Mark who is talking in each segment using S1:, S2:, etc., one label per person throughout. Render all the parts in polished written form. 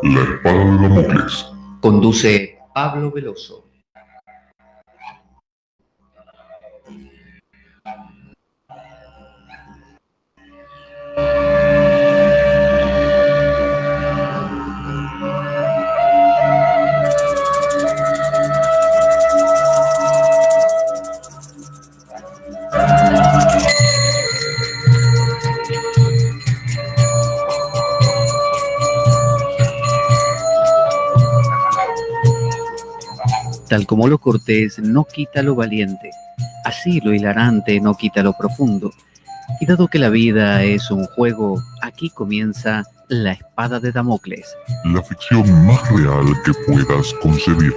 S1: La espada de Damocles.
S2: Conduce Pablo Veloso. Tal como lo cortés no quita lo valiente, así lo hilarante no quita lo profundo. Y dado que la vida es un juego, aquí comienza La Espada de Damocles.
S1: La ficción más real que puedas concebir.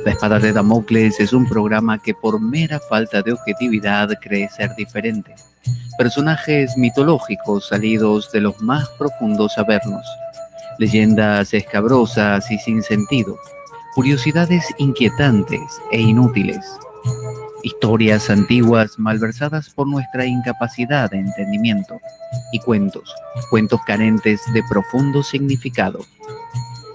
S2: La Espada de Damocles es un programa que por mera falta de objetividad cree ser diferente. Personajes mitológicos salidos de los más profundos avernos. Leyendas escabrosas y sin sentido. Curiosidades inquietantes e inútiles. Historias antiguas malversadas por nuestra incapacidad de entendimiento. Y cuentos carentes de profundo significado.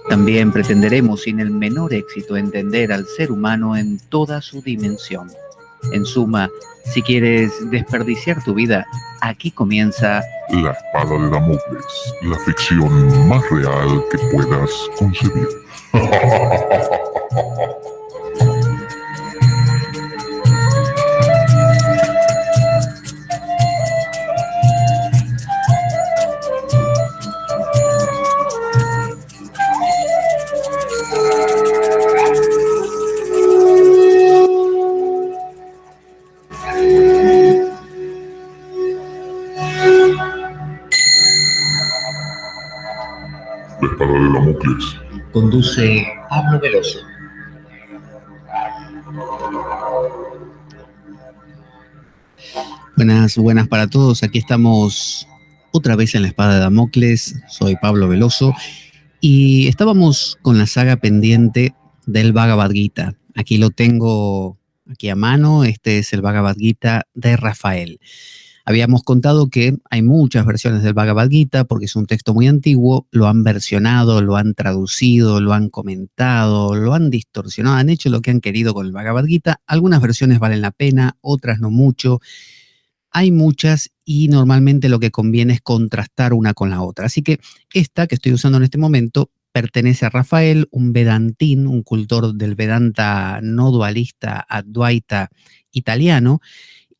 S2: También pretenderemos sin el menor éxito entender al ser humano en toda su dimensión. En suma, si quieres desperdiciar tu vida, aquí comienza
S1: La espada de Damocles, la ficción más real que puedas concebir. La espada de Damocles.
S2: Conduce Pablo Veloso. Buenas para todos. Aquí estamos otra vez en La Espada de Damocles. Soy Pablo Veloso y estábamos con la saga pendiente del Bhagavad Gita. Aquí lo tengo aquí a mano. Este es el Bhagavad Gita de Rafael. Habíamos contado que hay muchas versiones del Bhagavad Gita porque es un texto muy antiguo, lo han versionado, lo han traducido, lo han comentado, lo han distorsionado, han hecho lo que han querido con el Bhagavad Gita. Algunas versiones valen la pena, otras no mucho. Hay muchas y normalmente lo que conviene es contrastar una con la otra. Así que esta que estoy usando en este momento pertenece a Rafael, un vedantín, un cultor del Vedanta no dualista, Advaita italiano.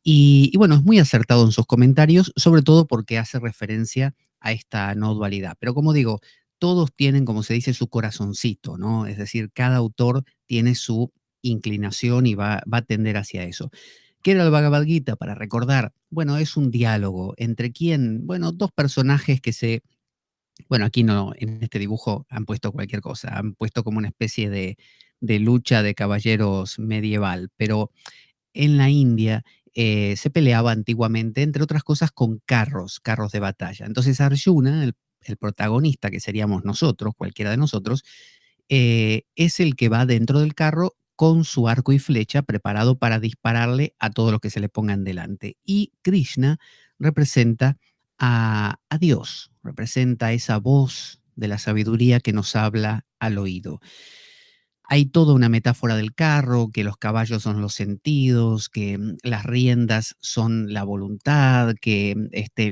S2: Y bueno, es muy acertado en sus comentarios, sobre todo porque hace referencia a esta no dualidad. Pero como digo, todos tienen, como se dice, su corazoncito, ¿no? Es decir, cada autor tiene su inclinación y va a tender hacia eso. ¿Qué era el Bhagavad Gita? Para recordar, bueno, es un diálogo entre quién, bueno, dos personajes que bueno, aquí no, en este dibujo han puesto cualquier cosa, han puesto como una especie de lucha de caballeros medieval, pero en la India se peleaba antiguamente, entre otras cosas, con carros de batalla. Entonces Arjuna, el protagonista, que seríamos nosotros, cualquiera de nosotros, es el que va dentro del carro con su arco y flecha preparado para dispararle a todos los que se le pongan delante. Y Krishna representa a Dios, representa esa voz de la sabiduría que nos habla al oído. Hay toda una metáfora del carro, que los caballos son los sentidos, que las riendas son la voluntad, que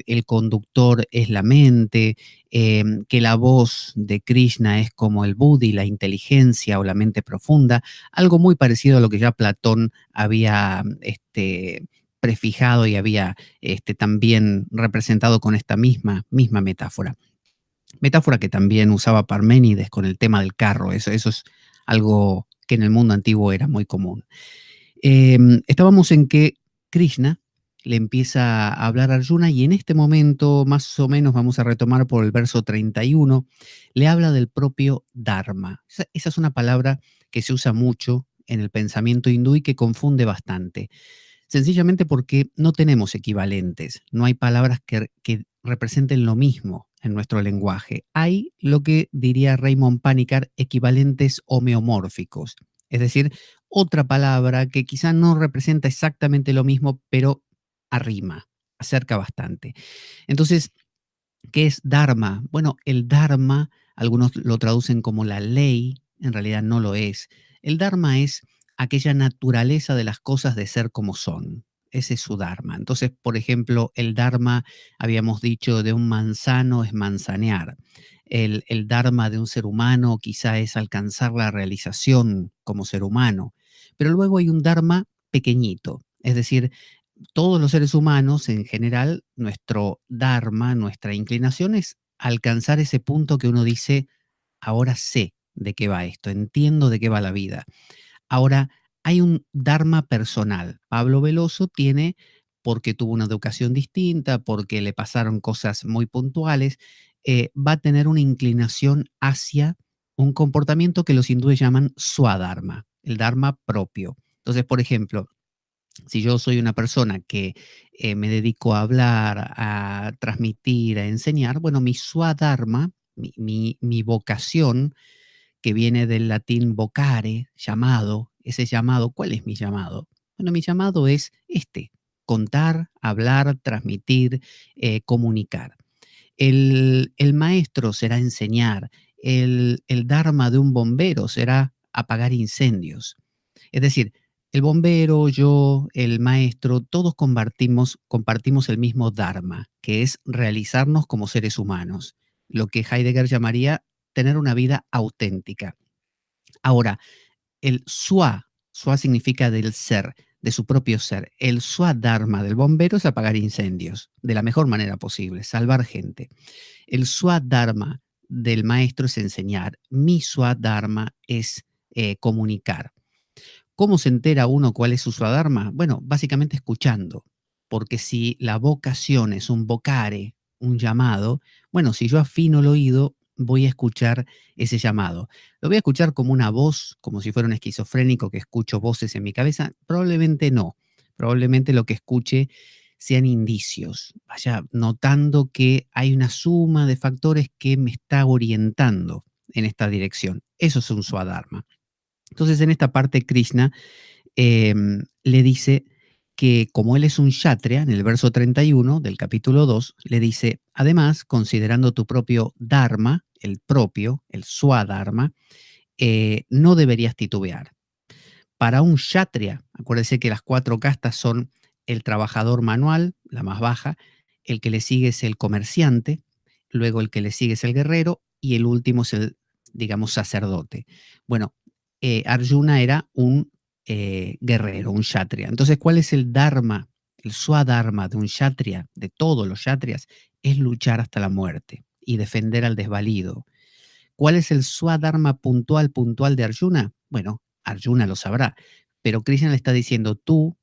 S2: el conductor es la mente, que la voz de Krishna es como el buddhi, la inteligencia o la mente profunda, algo muy parecido a lo que ya Platón había prefijado y había también representado con esta misma metáfora. Metáfora que también usaba Parménides con el tema del carro, eso es algo que en el mundo antiguo era muy común. Estábamos en que Krishna le empieza a hablar a Arjuna y en este momento, más o menos, vamos a retomar por el verso 31, le habla del propio Dharma. Esa es una palabra que se usa mucho en el pensamiento hindú y que confunde bastante. Sencillamente porque no tenemos equivalentes, no hay palabras que representen lo mismo en nuestro lenguaje. Hay lo que diría Raymond Panikar, equivalentes homeomórficos, es decir, otra palabra que quizá no representa exactamente lo mismo, pero arrima, acerca bastante. Entonces, ¿qué es Dharma? Bueno, el Dharma algunos lo traducen como la ley, en realidad no lo es. El Dharma es aquella naturaleza de las cosas de ser como son. Ese es su Dharma. Entonces, por ejemplo, el Dharma, habíamos dicho, de un manzano es manzanear. El Dharma de un ser humano quizá es alcanzar la realización como ser humano. Pero luego hay un Dharma pequeñito, es decir, todos los seres humanos en general, nuestro dharma, nuestra inclinación es alcanzar ese punto que uno dice, ahora sé de qué va esto, entiendo de qué va la vida. Ahora, hay un dharma personal. Pablo Veloso tiene, porque tuvo una educación distinta, porque le pasaron cosas muy puntuales, va a tener una inclinación hacia un comportamiento que los hindúes llaman swadharma, el dharma propio. Entonces, por ejemplo, si yo soy una persona que me dedico a hablar, a transmitir, a enseñar, bueno, mi swadharma, mi vocación, que viene del latín vocare, llamado, ese llamado, ¿cuál es mi llamado? Bueno, mi llamado es contar, hablar, transmitir, comunicar. El maestro será enseñar, el dharma de un bombero será apagar incendios. Es decir, el bombero, yo, el maestro, todos compartimos el mismo dharma, que es realizarnos como seres humanos, lo que Heidegger llamaría tener una vida auténtica. Ahora, el swa significa del ser, de su propio ser. El swadharma del bombero es apagar incendios de la mejor manera posible, salvar gente. El swadharma del maestro es enseñar. Mi swadharma es comunicar. ¿Cómo se entera uno cuál es su swadharma? Bueno, básicamente escuchando, porque si la vocación es un vocare, un llamado, bueno, si yo afino el oído, voy a escuchar ese llamado. ¿Lo voy a escuchar como una voz, como si fuera un esquizofrénico que escucho voces en mi cabeza? Probablemente no. Probablemente lo que escuche sean indicios, vaya notando que hay una suma de factores que me está orientando en esta dirección. Eso es un swadharma. Entonces, en esta parte, Krishna le dice que como él es un kshatriya, en el verso 31 del capítulo 2, le dice, además, considerando tu propio dharma, el propio, el swadharma, no deberías titubear. Para un kshatriya, acuérdese que las 4 castas son el trabajador manual, la más baja, el que le sigue es el comerciante, luego el que le sigue es el guerrero y el último es el, digamos, sacerdote. Bueno, Arjuna era un guerrero, un kshatriya. Entonces, ¿cuál es el dharma, el swadharma de un kshatriya, de todos los kshatriyas? Es luchar hasta la muerte y defender al desvalido. ¿Cuál es el swadharma puntual de Arjuna? Bueno, Arjuna lo sabrá, pero Krishna le está diciendo, tú,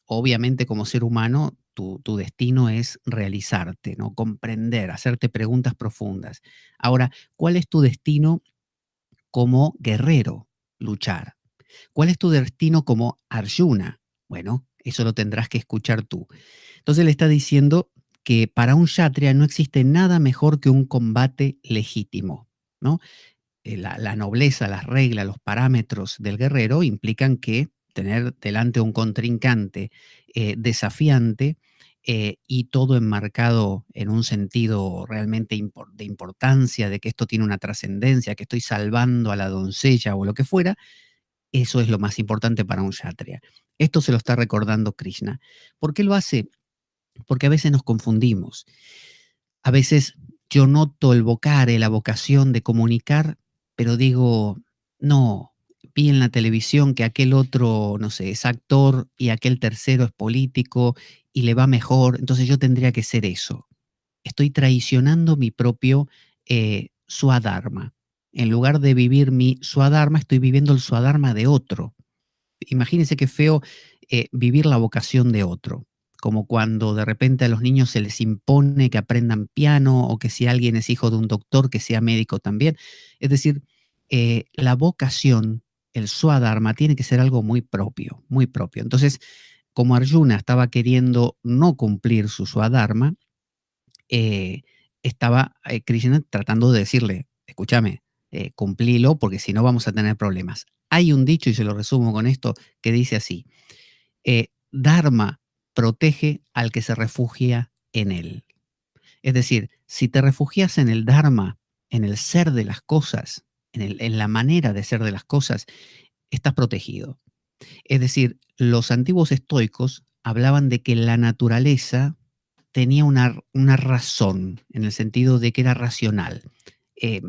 S2: obviamente como ser humano, tu destino es realizarte, ¿no? Comprender, hacerte preguntas profundas. Ahora, ¿cuál es tu destino como guerrero? Luchar. ¿Cuál es tu destino como Arjuna? Bueno, eso lo tendrás que escuchar tú. Entonces le está diciendo que para un kshatriya no existe nada mejor que un combate legítimo, ¿no? La nobleza, las reglas, los parámetros del guerrero implican que tener delante un contrincante desafiante y todo enmarcado en un sentido realmente de importancia, de que esto tiene una trascendencia, que estoy salvando a la doncella o lo que fuera, eso es lo más importante para un kshatriya. Esto se lo está recordando Krishna. ¿Por qué lo hace? Porque a veces nos confundimos. A veces yo noto el vocare, la vocación de comunicar, pero digo, no, vi en la televisión que aquel otro, no sé, es actor y aquel tercero es político y le va mejor, entonces yo tendría que ser eso. Estoy traicionando mi propio swadharma. En lugar de vivir mi swadharma, estoy viviendo el swadharma de otro. Imagínense qué feo vivir la vocación de otro, como cuando de repente a los niños se les impone que aprendan piano o que si alguien es hijo de un doctor, que sea médico también. Es decir, la vocación, el swadharma, tiene que ser algo muy propio, muy propio. Entonces, como Arjuna estaba queriendo no cumplir su swadharma, estaba Krishna tratando de decirle, escúchame, cumplilo porque si no vamos a tener problemas. Hay un dicho, y se lo resumo con esto, que dice así, Dharma protege al que se refugia en él. Es decir, si te refugias en el Dharma, en el ser de las cosas, en la manera de ser de las cosas, estás protegido. Es decir, los antiguos estoicos hablaban de que la naturaleza tenía una razón, en el sentido de que era racional. Eh,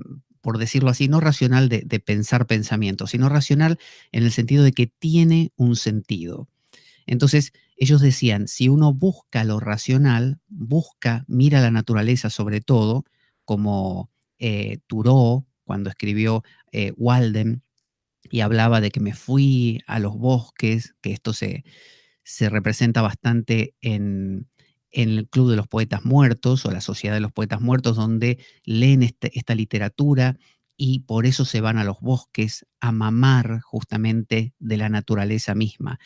S2: por decirlo así, no racional de pensar pensamientos, sino racional en el sentido de que tiene un sentido. Entonces, ellos decían, si uno busca lo racional, mira la naturaleza sobre todo, como Thoreau, cuando escribió Walden, y hablaba de que me fui a los bosques, que esto se representa bastante en el Club de los Poetas Muertos o la Sociedad de los Poetas Muertos, donde leen esta literatura y por eso se van a los bosques a mamar justamente de la naturaleza misma.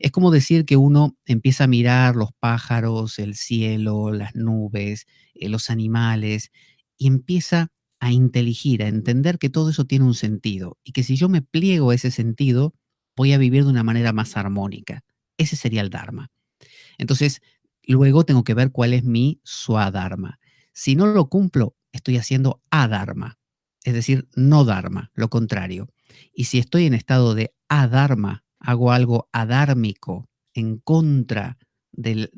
S2: Es como decir que uno empieza a mirar los pájaros, el cielo, las nubes, los animales, y empieza a inteligir, a entender que todo eso tiene un sentido, y que si yo me pliego a ese sentido, voy a vivir de una manera más armónica. Ese sería el Dharma. Entonces, luego tengo que ver cuál es mi Swadharma. Si no lo cumplo, estoy haciendo adharma, es decir, no dharma, lo contrario. Y si estoy en estado de adharma, hago algo adármico en contra del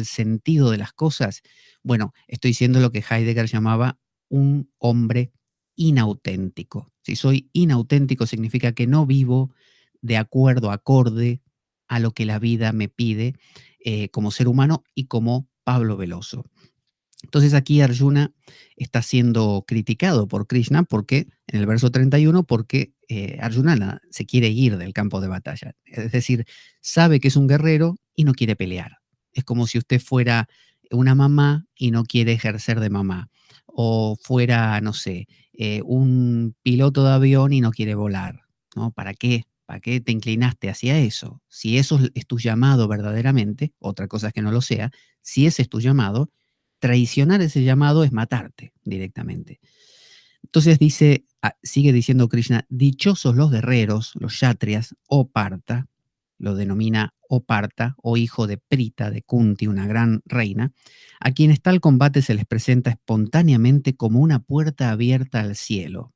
S2: sentido de las cosas, bueno, estoy siendo lo que Heidegger llamaba un hombre inauténtico. Si soy inauténtico significa que no vivo de acuerdo, acorde a lo que la vida me pide como ser humano y como Pablo Veloso. Entonces aquí Arjuna está siendo criticado por Krishna porque, en el verso 31, porque Arjuna se quiere ir del campo de batalla. Es decir, sabe que es un guerrero y no quiere pelear. Es como si usted fuera una mamá y no quiere ejercer de mamá. O fuera, no sé, un piloto de avión y no quiere volar, ¿no? ¿Para qué? ¿Para qué te inclinaste hacia eso? Si eso es tu llamado verdaderamente, otra cosa es que no lo sea, si ese es tu llamado, traicionar ese llamado es matarte directamente. Entonces sigue diciendo Krishna, dichosos los guerreros, los kshatriyas, o Partha, lo denomina o Partha, o hijo de Prita, de Kunti, una gran reina, a quienes tal combate se les presenta espontáneamente como una puerta abierta al cielo.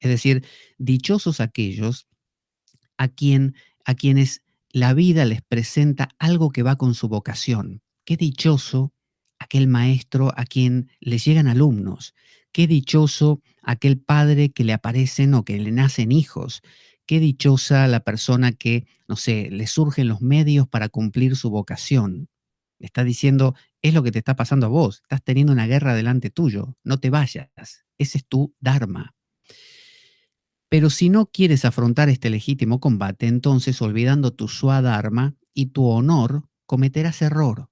S2: Es decir, dichosos aquellos a, a quienes la vida les presenta algo que va con su vocación. Qué dichoso aquel maestro a quien le llegan alumnos. Qué dichoso aquel padre que le aparecen o que le nacen hijos. Qué dichosa la persona que, no sé, le surgen los medios para cumplir su vocación. Le está diciendo, es lo que te está pasando a vos. Estás teniendo una guerra delante tuyo. No te vayas. Ese es tu dharma. Pero si no quieres afrontar este legítimo combate, entonces, olvidando tu swadharma y tu honor, cometerás error.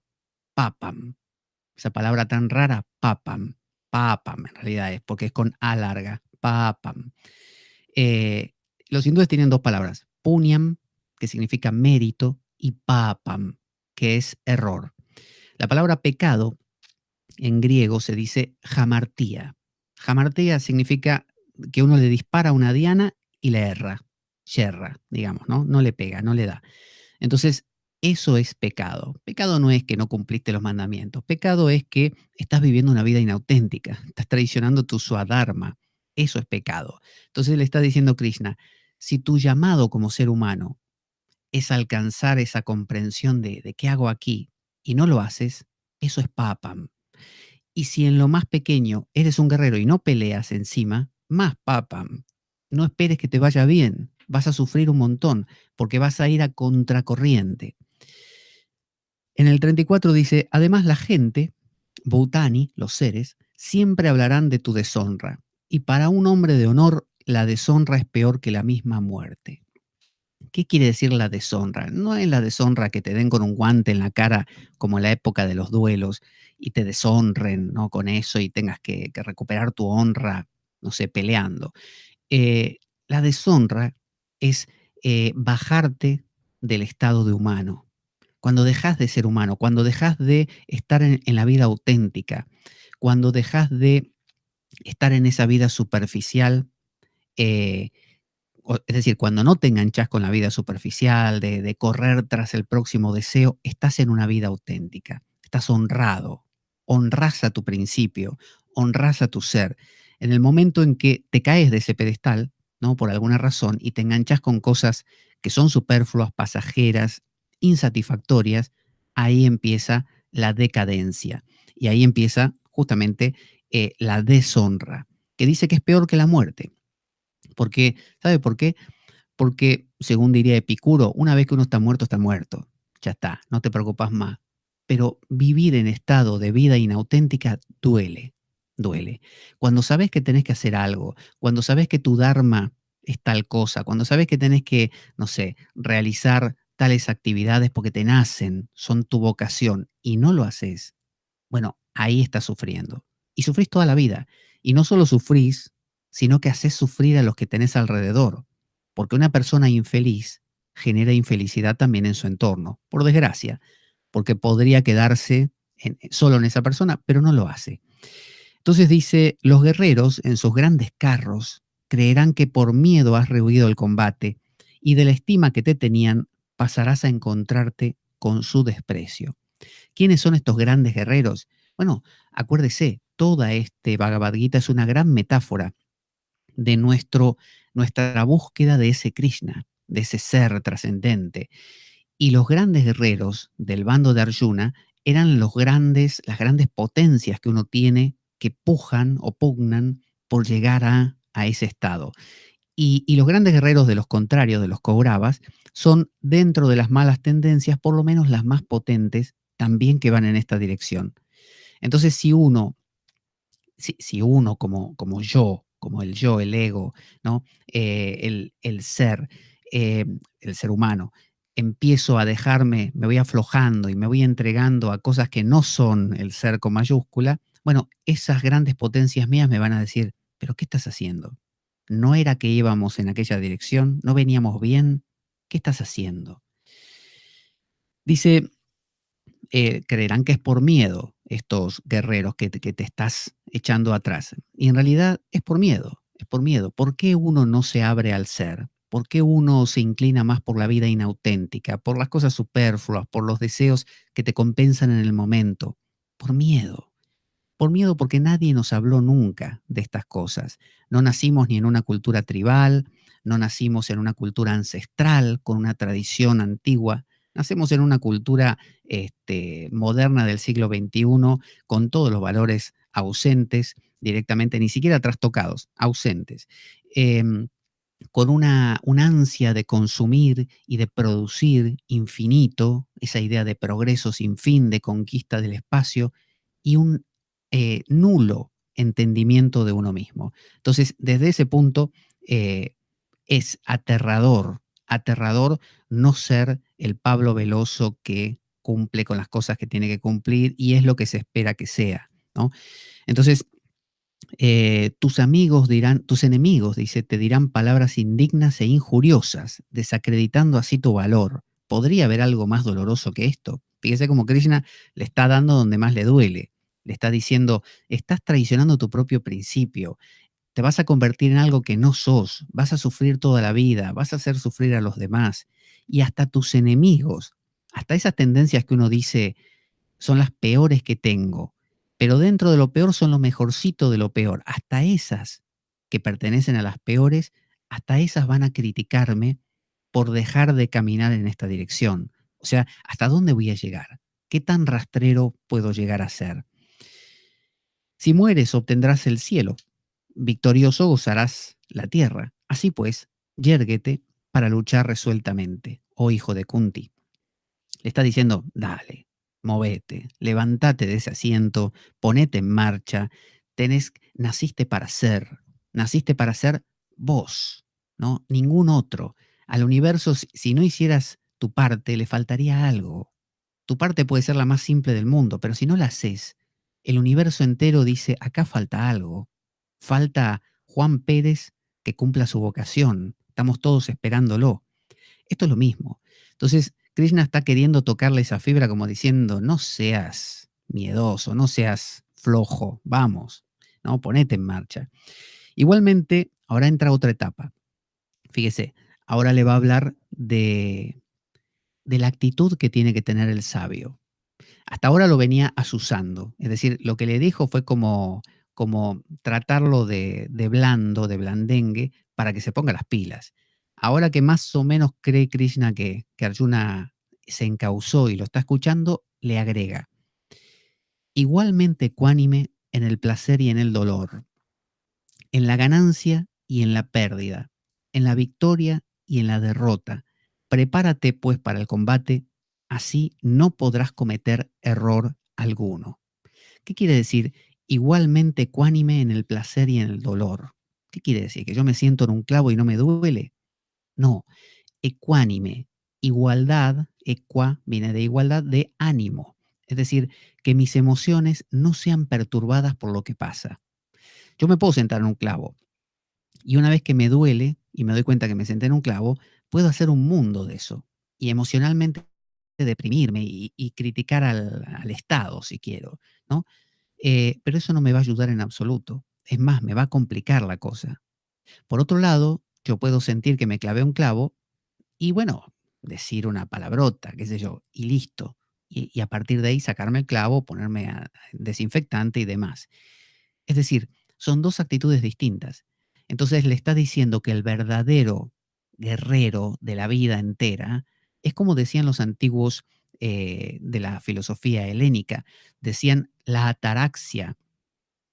S2: Papam. Esa palabra tan rara, papam. Papam, en realidad es, porque es con A larga. Papam. Los hindúes tienen dos palabras. Punyam, que significa mérito, y papam, que es error. La palabra pecado, en griego, se dice hamartia. Hamartia significa que uno le dispara a una diana y le erra, yerra, digamos, ¿no? No le pega, no le da. Entonces, eso es pecado. Pecado no es que no cumpliste los mandamientos. Pecado es que estás viviendo una vida inauténtica, estás traicionando tu swadharma. Eso es pecado. Entonces le está diciendo Krishna, si tu llamado como ser humano es alcanzar esa comprensión de qué hago aquí y no lo haces, eso es papam. Y si en lo más pequeño eres un guerrero y no peleas encima, más papam. No esperes que te vaya bien. Vas a sufrir un montón porque vas a ir a contracorriente. En el 34 dice, además la gente, Bhutani, los seres, siempre hablarán de tu deshonra. Y para un hombre de honor, la deshonra es peor que la misma muerte. ¿Qué quiere decir la deshonra? No es la deshonra que te den con un guante en la cara como en la época de los duelos y te deshonren, ¿no? Con eso y tengas que recuperar tu honra, no sé, peleando. La deshonra es bajarte del estado de humano. Cuando dejas de ser humano, cuando dejas de estar en la vida auténtica, cuando dejas de estar en esa vida superficial, eh, es decir, cuando no te enganchas con la vida superficial, de correr tras el próximo deseo, estás en una vida auténtica, estás honrado, honras a tu principio, honras a tu ser. En el momento en que te caes de ese pedestal, ¿no? Por alguna razón, y te enganchas con cosas que son superfluas, pasajeras, insatisfactorias, ahí empieza la decadencia. Y ahí empieza justamente la deshonra, que dice que es peor que la muerte. Porque, ¿sabe por qué? Porque, según diría Epicuro, una vez que uno está muerto, está muerto. Ya está, no te preocupas más. Pero vivir en estado de vida inauténtica duele, duele. Cuando sabes que tenés que hacer algo, cuando sabes que tu dharma es tal cosa, cuando sabes que tenés que, no sé, realizar tales actividades porque te nacen, son tu vocación, y no lo haces, bueno, ahí estás sufriendo. Y sufrís toda la vida. Y no solo sufrís, sino que haces sufrir a los que tenés alrededor. Porque una persona infeliz genera infelicidad también en su entorno, por desgracia, porque podría quedarse solo en esa persona, pero no lo hace. Entonces dice, los guerreros en sus grandes carros creerán que por miedo has rehuido el combate y de la estima que te tenían pasarás a encontrarte con su desprecio. ¿Quiénes son estos grandes guerreros? Bueno, acuérdese, toda este Bhagavad Gita es una gran metáfora de nuestra búsqueda de ese Krishna, de ese ser trascendente. Y los grandes guerreros del bando de Arjuna eran las grandes potencias que uno tiene que pujan o pugnan por llegar a ese estado. Y los grandes guerreros de los contrarios, de los Kauravas, son dentro de las malas tendencias, por lo menos las más potentes, también que van en esta dirección. Entonces, si uno como yo, como el yo, el ego, ¿no? Eh, el ser humano, empiezo a dejarme, me voy aflojando y me voy entregando a cosas que no son el ser con mayúscula, bueno, esas grandes potencias mías me van a decir, pero ¿qué estás haciendo? ¿No era que íbamos en aquella dirección? ¿No veníamos bien? ¿Qué estás haciendo? Dice, creerán que es por miedo estos guerreros que te estás echando atrás. Y en realidad es por miedo, es por miedo. ¿Por qué uno no se abre al ser? ¿Por qué uno se inclina más por la vida inauténtica, por las cosas superfluas, por los deseos que te compensan en el momento? Por miedo. Por miedo porque nadie nos habló nunca de estas cosas. No nacimos ni en una cultura tribal, no nacimos en una cultura ancestral, con una tradición antigua. Nacemos en una cultura moderna del siglo XXI, con todos los valores ausentes, directamente, ni siquiera trastocados, ausentes. Em, con una ansia de consumir y de producir infinito, esa idea de progreso sin fin, de conquista del espacio, y un nulo entendimiento de uno mismo. Entonces, desde ese punto, es aterrador, aterrador no ser el Pablo Veloso que cumple con las cosas que tiene que cumplir y es lo que se espera que sea, ¿no? Entonces, tus amigos dirán, tus enemigos, dice, te dirán palabras indignas e injuriosas, desacreditando así tu valor. ¿Podría haber algo más doloroso que esto? Fíjese cómo Krishna le está dando donde más le duele. Le está diciendo, estás traicionando tu propio principio, te vas a convertir en algo que no sos, vas a sufrir toda la vida, vas a hacer sufrir a los demás y hasta tus enemigos, hasta esas tendencias que uno dice, son las peores que tengo, pero dentro de lo peor son lo mejorcito de lo peor. Hasta esas que pertenecen a las peores, hasta esas van a criticarme por dejar de caminar en esta dirección. O sea, ¿hasta dónde voy a llegar? ¿Qué tan rastrero puedo llegar a ser? Si mueres, obtendrás el cielo. Victorioso gozarás la tierra. Así pues, yérguete para luchar resueltamente, oh hijo de Kunti. Le está diciendo, dale, movete, levántate de ese asiento, ponete en marcha, naciste para ser vos, ¿no? Ningún otro. Al universo, si no hicieras tu parte, le faltaría algo. Tu parte puede ser la más simple del mundo, pero si no la haces, el universo entero dice, acá falta algo. Falta Juan Pérez que cumpla su vocación. Estamos todos esperándolo. Esto es lo mismo. Entonces, Krishna está queriendo tocarle esa fibra como diciendo, no seas miedoso, no seas flojo, vamos, ¿no? Ponete en marcha. Igualmente, ahora entra otra etapa. Fíjese, ahora le va a hablar de la actitud que tiene que tener el sabio. Hasta ahora lo venía asusando, es decir, lo que le dijo fue como como tratarlo de blando, de blandengue, para que se ponga las pilas. Ahora que más o menos cree Krishna que Arjuna se encauzó y lo está escuchando, le agrega, igualmente ecuánime en el placer y en el dolor, en la ganancia y en la pérdida, en la victoria y en la derrota. Prepárate pues para el combate, así no podrás cometer error alguno. ¿Qué quiere decir? Igualmente ecuánime en el placer y en el dolor. ¿Qué quiere decir? ¿Que yo me siento en un clavo y no me duele? No, ecuánime. Igualdad, equa, viene de igualdad de ánimo. Es decir, que mis emociones no sean perturbadas por lo que pasa. Yo me puedo sentar en un clavo y una vez que me duele y me doy cuenta que me senté en un clavo, puedo hacer un mundo de eso y emocionalmente deprimirme y criticar al Estado si quiero, ¿no? Pero eso no me va a ayudar en absoluto. Es más, me va a complicar la cosa. Por otro lado, yo puedo sentir que me clavé un clavo y bueno, decir una palabrota, qué sé yo, y listo. Y a partir de ahí sacarme el clavo, ponerme desinfectante y demás. Es decir, son dos actitudes distintas. Entonces le está diciendo que el verdadero guerrero de la vida entera es como decían los antiguos de la filosofía helénica, decían la ataraxia,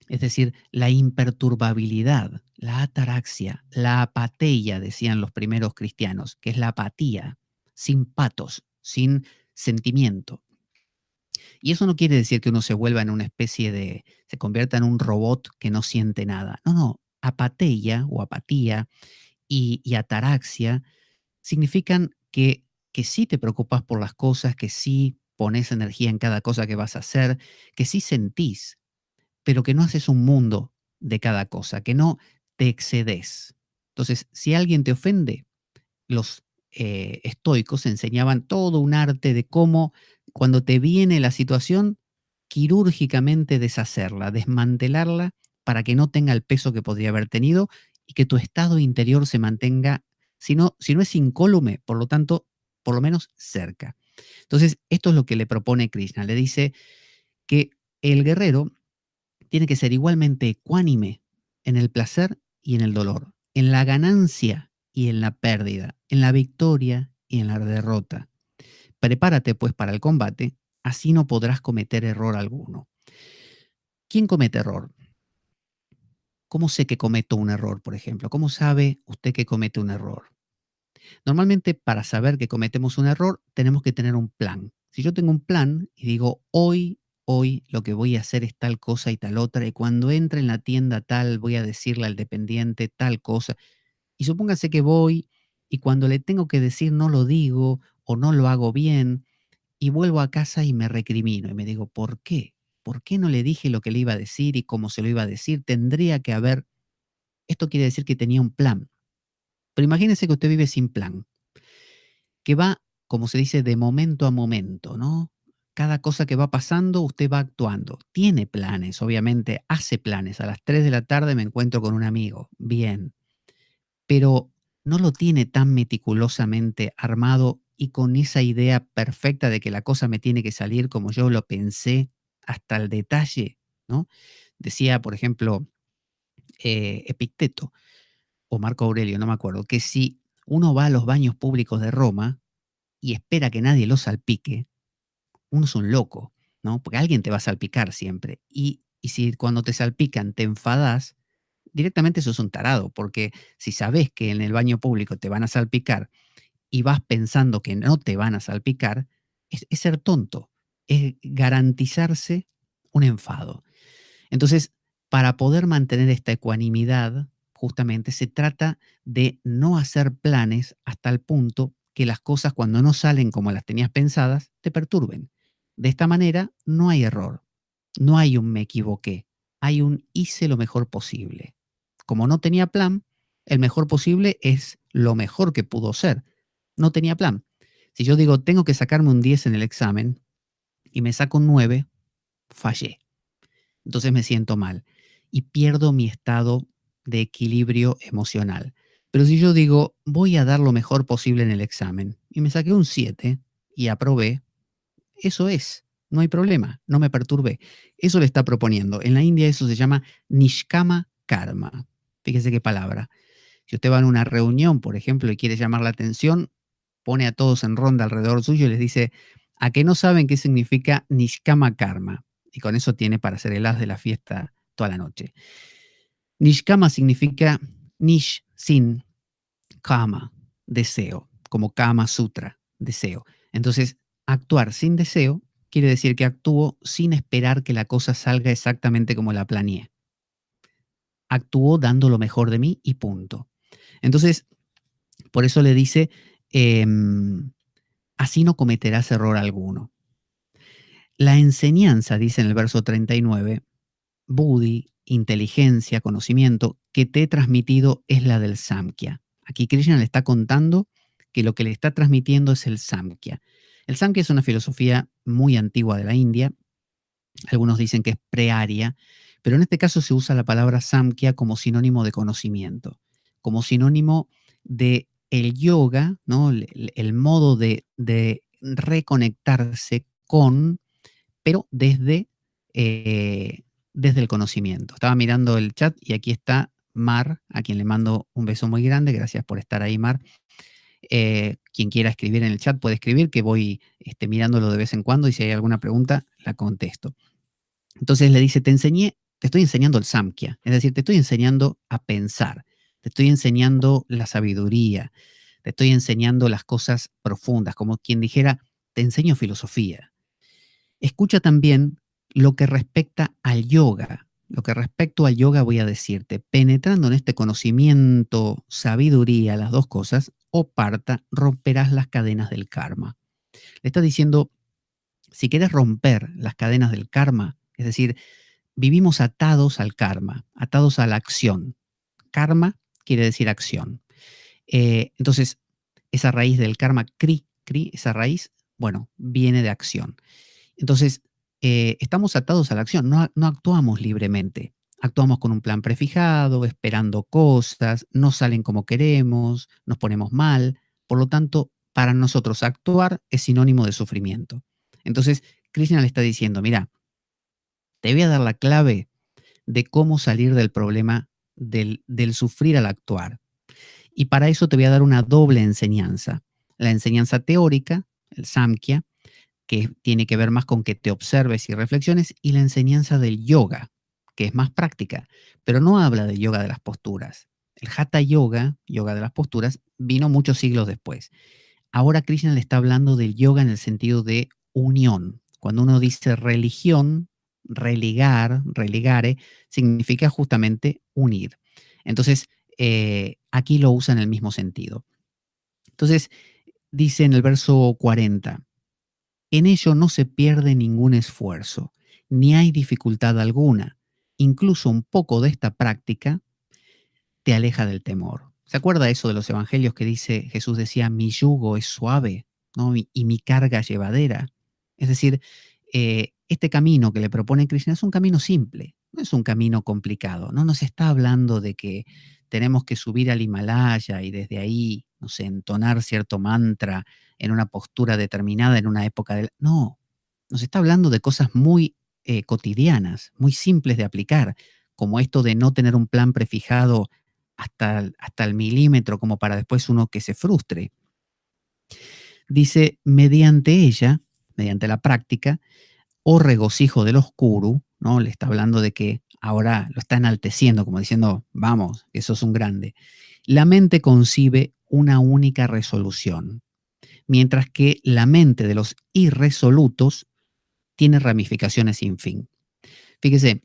S2: es decir, la imperturbabilidad, la ataraxia, la apateia, decían los primeros cristianos, que es la apatía, sin patos, sin sentimiento. Y eso no quiere decir que uno se vuelva en una especie de, se convierta en un robot que no siente nada. No, no, apateia o apatía y ataraxia significan que sí te preocupas por las cosas, que sí pones energía en cada cosa que vas a hacer, que sí sentís, pero que no haces un mundo de cada cosa, que no te excedes. Entonces, si alguien te ofende, los estoicos enseñaban todo un arte de cómo, cuando te viene la situación, quirúrgicamente deshacerla, desmantelarla para que no tenga el peso que podría haber tenido y que tu estado interior se mantenga, si no es incólume, por lo tanto, por lo menos cerca. Entonces, esto es lo que le propone Krishna. Le dice que el guerrero tiene que ser igualmente ecuánime en el placer y en el dolor, en la ganancia y en la pérdida, en la victoria y en la derrota. Prepárate pues para el combate, así no podrás cometer error alguno. ¿Quién comete error? ¿Cómo sé que cometo un error, por ejemplo? ¿Cómo sabe usted que comete un error? Normalmente, para saber que cometemos un error, tenemos que tener un plan. Si yo tengo un plan y digo, hoy lo que voy a hacer es tal cosa y tal otra, y cuando entre en la tienda tal, voy a decirle al dependiente tal cosa, y supóngase que voy y cuando le tengo que decir no lo digo o no lo hago bien, y vuelvo a casa y me recrimino y me digo, ¿por qué? ¿Por qué no le dije lo que le iba a decir y cómo se lo iba a decir? Tendría que haber, esto quiere decir que tenía un plan. Pero imagínese que usted vive sin plan, que va, como se dice, de momento a momento, ¿no? Cada cosa que va pasando, usted va actuando. Tiene planes, obviamente, hace planes. A las 3 de la tarde me encuentro con un amigo. Bien. Pero no lo tiene tan meticulosamente armado y con esa idea perfecta de que la cosa me tiene que salir como yo lo pensé hasta el detalle, ¿no? Decía, por ejemplo, Epicteto o Marco Aurelio, no me acuerdo, que si uno va a los baños públicos de Roma y espera que nadie lo salpique, uno es un loco, ¿no? Porque alguien te va a salpicar siempre. Y si cuando te salpican te enfadas, directamente sos un tarado, porque si sabes que en el baño público te van a salpicar y vas pensando que no te van a salpicar, es ser tonto, es garantizarse un enfado. Entonces, para poder mantener esta ecuanimidad, justamente se trata de no hacer planes hasta el punto que las cosas cuando no salen como las tenías pensadas, te perturben. De esta manera no hay error, no hay un me equivoqué, hay un hice lo mejor posible. Como no tenía plan, el mejor posible es lo mejor que pudo ser. No tenía plan. Si yo digo, tengo que sacarme un 10 en el examen y me saco un 9, fallé. Entonces me siento mal y pierdo mi estado de equilibrio emocional. Pero si yo digo, voy a dar lo mejor posible en el examen y me saqué un 7 y aprobé, eso es. no hay problema, no me perturbe. Eso le está proponiendo. En la India eso se llama Nishkama Karma. Fíjese qué palabra. Si usted va a una reunión, por ejemplo, y quiere llamar la atención, pone a todos en ronda alrededor suyo y les dice, ¿a que no saben qué significa Nishkama Karma? Y con eso tiene para ser el as de la fiesta toda la noche. Nishkama significa Nish, sin, Kama, deseo, como Kama Sutra, deseo. Entonces, actuar sin deseo quiere decir que actúo sin esperar que la cosa salga exactamente como la planeé. Actúo dando lo mejor de mí y punto. Entonces, por eso le dice, así no cometerás error alguno. La enseñanza, dice en el verso 39, Buddhi, inteligencia, conocimiento, que te he transmitido es la del Samkhya. Aquí Krishna le está contando que lo que le está transmitiendo es el Samkhya. El Samkhya es una filosofía muy antigua de la India. Algunos dicen que es pre-Arya, pero en este caso se usa la palabra Samkhya como sinónimo de conocimiento, como sinónimo de el yoga, ¿no? El modo de reconectarse con, pero desde el conocimiento. Estaba mirando el chat y aquí está Mar, a quien le mando un beso muy grande. Gracias por estar ahí, Mar. Quien quiera escribir en el chat puede escribir, que voy mirándolo de vez en cuando y si hay alguna pregunta, la contesto. Entonces le dice, te estoy enseñando el Samkhya, es decir, te estoy enseñando a pensar, te estoy enseñando la sabiduría, te estoy enseñando las cosas profundas, como quien dijera, te enseño filosofía. Escucha también lo que respecta al yoga. Lo que respecto al yoga voy a decirte, penetrando en este conocimiento, sabiduría, las dos cosas, o parta, romperás las cadenas del karma. Le está diciendo, si quieres romper las cadenas del karma, es decir, vivimos atados al karma, atados a la acción. Karma quiere decir acción. Entonces, esa raíz del karma, kri, esa raíz, bueno, viene de acción. Entonces, estamos atados a la acción, no actuamos libremente. Actuamos con un plan prefijado, esperando cosas, no salen como queremos, nos ponemos mal. Por lo tanto, para nosotros actuar es sinónimo de sufrimiento. Entonces, Krishna le está diciendo, mira, te voy a dar la clave de cómo salir del problema del sufrir al actuar. Y para eso te voy a dar una doble enseñanza. La enseñanza teórica, el Samkhya, que tiene que ver más con que te observes y reflexiones, y la enseñanza del yoga, que es más práctica, pero no habla del yoga de las posturas. El Hatha Yoga, yoga de las posturas, vino muchos siglos después. Ahora Krishna le está hablando del yoga en el sentido de unión. Cuando uno dice religión, religar, religare, significa justamente unir. Entonces, aquí lo usa en el mismo sentido. Entonces, dice en el verso 40, en ello no se pierde ningún esfuerzo, ni hay dificultad alguna. Incluso un poco de esta práctica te aleja del temor. ¿Se acuerda eso de los evangelios que dice, Jesús decía, mi yugo es suave, ¿no? y mi carga llevadera? Es decir, este camino que le propone Krishna es un camino simple, no es un camino complicado. No nos está hablando de que tenemos que subir al Himalaya y desde ahí, no sé, entonar cierto mantra en una postura determinada en una época del... No, nos está hablando de cosas muy cotidianas, muy simples de aplicar, como esto de no tener un plan prefijado hasta el milímetro como para después uno que se frustre. Dice, mediante ella, mediante la práctica, o regocijo de los kuru, ¿no? Le está hablando de que ahora lo está enalteciendo, como diciendo, vamos, que sos un grande. La mente concibe una única resolución, mientras que la mente de los irresolutos tiene ramificaciones sin fin. Fíjese,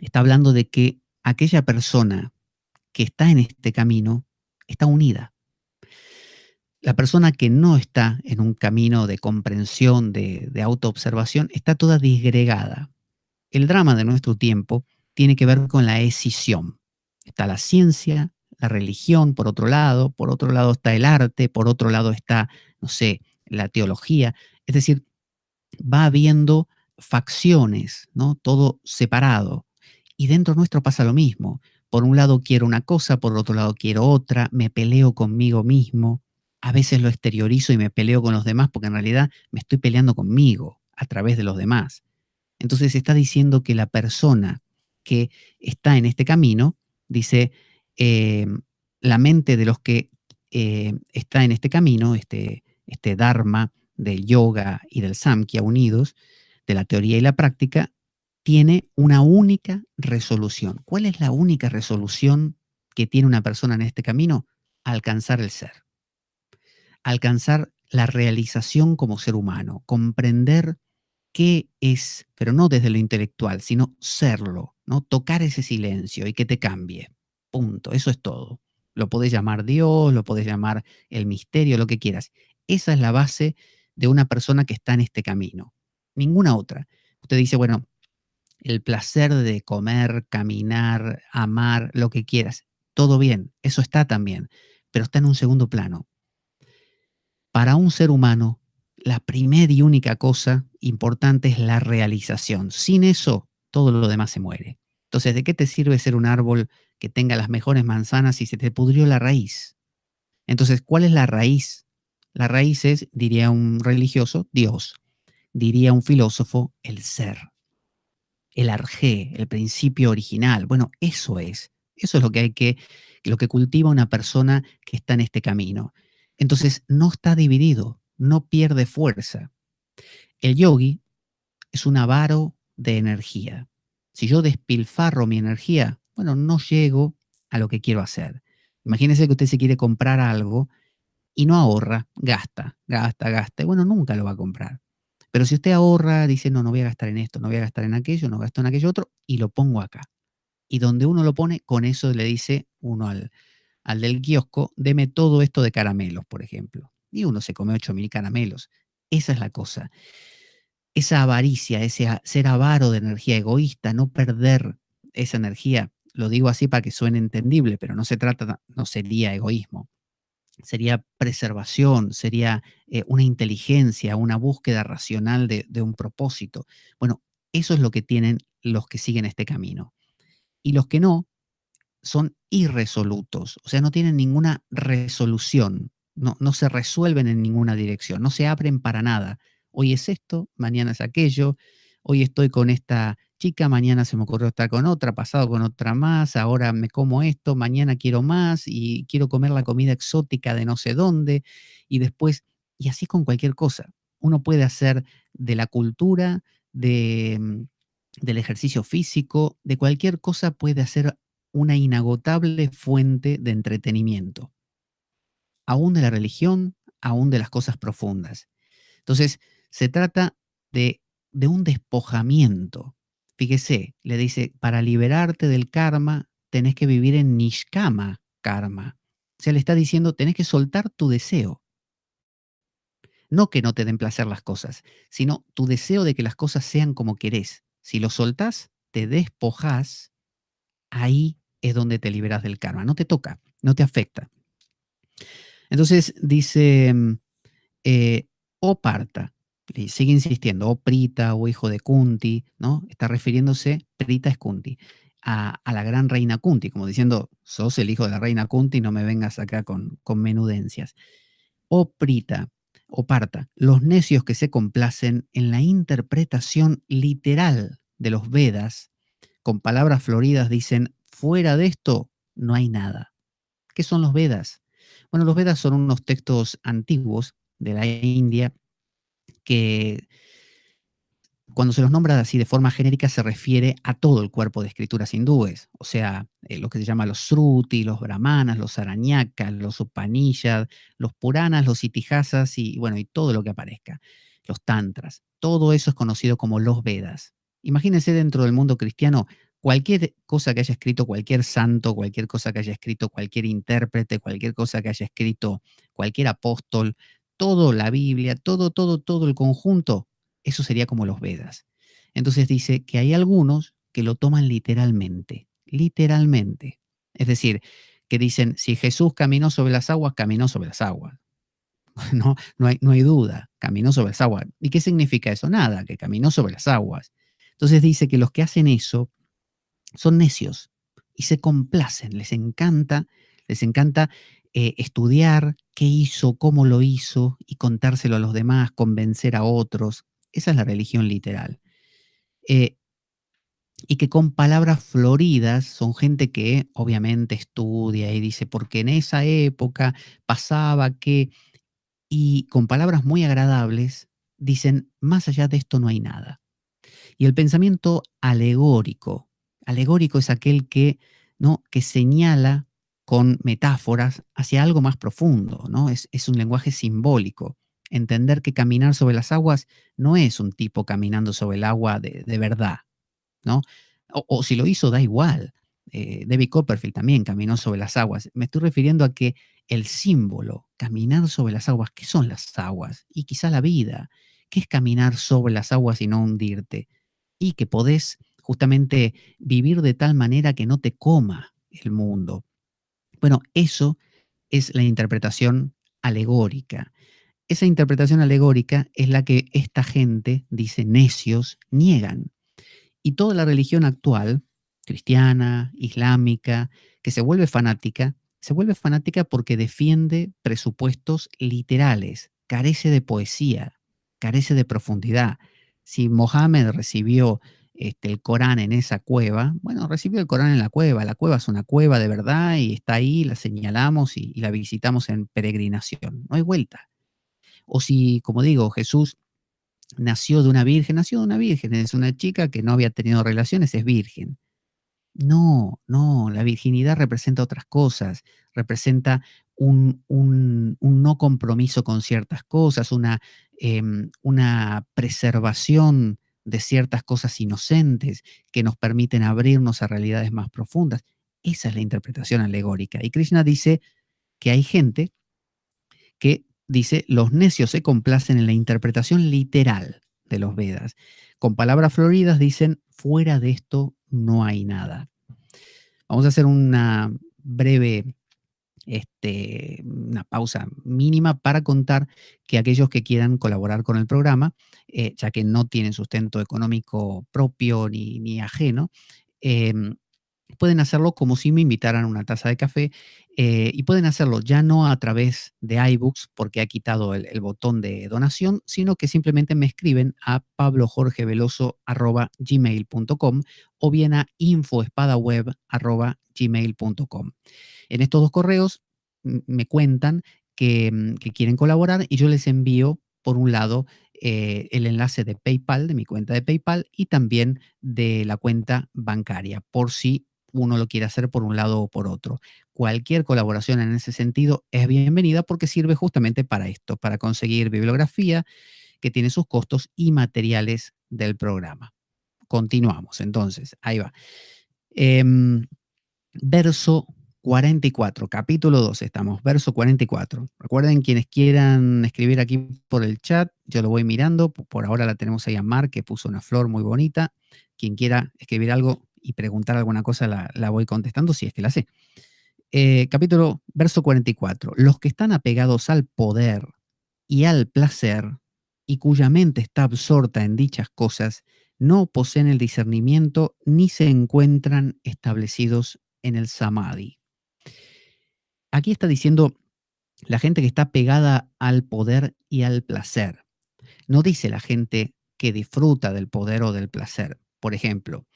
S2: está hablando de que aquella persona que está en este camino está unida. La persona que no está en un camino de comprensión, de autoobservación, está toda disgregada. El drama de nuestro tiempo tiene que ver con la escisión. Está la ciencia, la religión, por otro lado está el arte, por otro lado está, no sé, la teología. Es decir, va habiendo facciones, ¿no? Todo separado. Y dentro nuestro pasa lo mismo. Por un lado quiero una cosa, por otro lado quiero otra, me peleo conmigo mismo. A veces lo exteriorizo y me peleo con los demás porque en realidad me estoy peleando conmigo. a través de los demás. Entonces está diciendo que la persona que está en este camino, dice, eh, la mente de los que está en este camino, este Dharma del yoga y del Samkhya unidos, de la teoría y la práctica, tiene una única resolución. ¿Cuál es la única resolución que tiene una persona en este camino? Alcanzar el ser, alcanzar la realización como ser humano, comprender qué es, pero no desde lo intelectual, sino serlo, ¿no? Tocar ese silencio y que te cambie. Punto. Eso es todo. Lo podés llamar Dios, lo podés llamar el misterio, lo que quieras. Esa es la base de una persona que está en este camino. Ninguna otra. Usted dice, bueno, el placer de comer, caminar, amar, lo que quieras. Todo bien, eso está también, pero está en un segundo plano. Para un ser humano, la primera y única cosa importante es la realización. Sin eso, todo lo demás se muere. Entonces, ¿de qué te sirve ser un árbol que tenga las mejores manzanas si se te pudrió la raíz? Entonces, ¿cuál es la raíz? La raíz es, diría un religioso, Dios. Diría un filósofo, el ser. El arjé, el principio original. Bueno, eso es. Eso es lo que cultiva una persona que está en este camino. Entonces, no está dividido, no pierde fuerza. El yogi es un avaro de energía. Si yo despilfarro mi energía, bueno, no llego a lo que quiero hacer. Imagínese que usted se quiere comprar algo y no ahorra, gasta, gasta, gasta. Y bueno, nunca lo va a comprar. Pero si usted ahorra, dice, no, no voy a gastar en esto, no voy a gastar en aquello, no gasto en aquello otro, y lo pongo acá. Y donde uno lo pone, con eso le dice uno al del kiosco, deme todo esto de caramelos, por ejemplo. Y uno se come 8.000 caramelos. Esa es la cosa. Esa avaricia, ese ser avaro de energía egoísta, no perder esa energía, lo digo así para que suene entendible, pero no se trata, no sería egoísmo. Sería preservación, sería una inteligencia, una búsqueda racional de un propósito. Bueno, eso es lo que tienen los que siguen este camino. Y los que no, son irresolutos, o sea, no tienen ninguna resolución, no se resuelven en ninguna dirección, no se abren para nada. Hoy es esto, mañana es aquello, hoy estoy con esta chica, mañana se me ocurrió estar con otra, pasado con otra más, ahora me como esto, mañana quiero más y quiero comer la comida exótica de no sé dónde, y después, y así con cualquier cosa. Uno puede hacer de la cultura, del ejercicio físico, de cualquier cosa puede hacer una inagotable fuente de entretenimiento, aún de la religión, aún de las cosas profundas. Entonces, se trata de un despojamiento. Fíjese, le dice, para liberarte del karma, tenés que vivir en nishkama karma. O sea, le está diciendo, tenés que soltar tu deseo. No que no te den placer las cosas, sino tu deseo de que las cosas sean como querés. Si lo soltás, te despojás, ahí es donde te liberas del karma. No te toca, no te afecta. Entonces dice, o Parta, y sigue insistiendo, o Prita, o hijo de Kunti, ¿no? Está refiriéndose, Prita es Kunti, a la gran reina Kunti, como diciendo, sos el hijo de la reina Kunti, no me vengas acá con menudencias. O Prita, o Parta, los necios que se complacen en la interpretación literal de los Vedas, con palabras floridas dicen, fuera de esto no hay nada. ¿Qué son los Vedas? Bueno, los Vedas son unos textos antiguos de la India que cuando se los nombra así de forma genérica se refiere a todo el cuerpo de escrituras hindúes, o sea, lo que se llama los Sruti, los Brahmanas, los Aranyakas, los Upanishads, los Puranas, los Itihasas y bueno, y todo lo que aparezca, los Tantras, todo eso es conocido como los Vedas. Imagínense dentro del mundo cristiano cualquier cosa que haya escrito cualquier santo, cualquier cosa que haya escrito cualquier intérprete, cualquier cosa que haya escrito cualquier apóstol, todo la Biblia, todo el conjunto, eso sería como los Vedas. Entonces dice que hay algunos que lo toman literalmente, literalmente. Es decir, que dicen, si Jesús caminó sobre las aguas, caminó sobre las aguas. No hay duda, caminó sobre las aguas. ¿Y qué significa eso? Nada, que caminó sobre las aguas. Entonces dice que los que hacen eso son necios y se complacen, les encanta estudiar qué hizo, cómo lo hizo y contárselo a los demás, convencer a otros. Esa es la religión literal. Eh, y que con palabras floridas son gente que obviamente estudia y dice, porque en esa época pasaba que, y con palabras muy agradables dicen, más allá de esto no hay nada. Y el pensamiento alegórico es aquel que, ¿no?, que señala con metáforas hacia algo más profundo, ¿no? Es un lenguaje simbólico. Entender que caminar sobre las aguas no es un tipo caminando sobre el agua de verdad, ¿no? O si lo hizo, da igual. David Copperfield también caminó sobre las aguas. Me estoy refiriendo a que el símbolo, caminar sobre las aguas, ¿qué son las aguas? Y quizá la vida. ¿Qué es caminar sobre las aguas y no hundirte? Y que podés justamente vivir de tal manera que no te coma el mundo. Bueno, eso es la interpretación alegórica. Esa interpretación alegórica es la que esta gente, dice necios, niegan. Y toda la religión actual, cristiana, islámica, que se vuelve fanática porque defiende presupuestos literales, carece de poesía, carece de profundidad. Si Mohammed recibió el Corán en esa cueva, bueno, recibió el Corán en la cueva es una cueva de verdad y está ahí, la señalamos y la visitamos en peregrinación, no hay vuelta. O si, como digo, Jesús nació de una virgen, es una chica que no había tenido relaciones, es virgen. No, no, la virginidad representa otras cosas, representa un no compromiso con ciertas cosas, una preservación de ciertas cosas inocentes que nos permiten abrirnos a realidades más profundas. Esa es la interpretación alegórica. Y Krishna dice que hay gente que dice, los necios se complacen en la interpretación literal de los Vedas. Con palabras floridas dicen, fuera de esto no hay nada. Vamos a hacer una breve, una pausa mínima para contar que aquellos que quieran colaborar con el programa, ya que no tienen sustento económico propio ni ajeno, em, pueden hacerlo como si me invitaran a una taza de café, y pueden hacerlo ya no a través de iBooks porque ha quitado el botón de donación, sino que simplemente me escriben a pablojorgeveloso@gmail.com o bien a infoespadaweb@gmail.com. En estos dos correos me cuentan que quieren colaborar y yo les envío, por un lado, el enlace de PayPal, de mi cuenta de PayPal, y también de la cuenta bancaria, por si uno lo quiere hacer por un lado o por otro. Cualquier colaboración en ese sentido es bienvenida porque sirve justamente para esto, para conseguir bibliografía que tiene sus costos y materiales del programa. Continuamos, entonces, ahí va. Verso 44, capítulo 2 estamos, verso 44. Recuerden, quienes quieran escribir aquí por el chat, yo lo voy mirando. Por ahora la tenemos ahí a Mar, que puso una flor muy bonita. Quien quiera escribir algo y preguntar alguna cosa, la voy contestando si es que la sé. Verso 44. Los que están apegados al poder y al placer, y cuya mente está absorta en dichas cosas, no poseen el discernimiento ni se encuentran establecidos en el samadhi. Aquí está diciendo la gente que está pegada al poder y al placer. No dice la gente que disfruta del poder o del placer. Por ejemplo,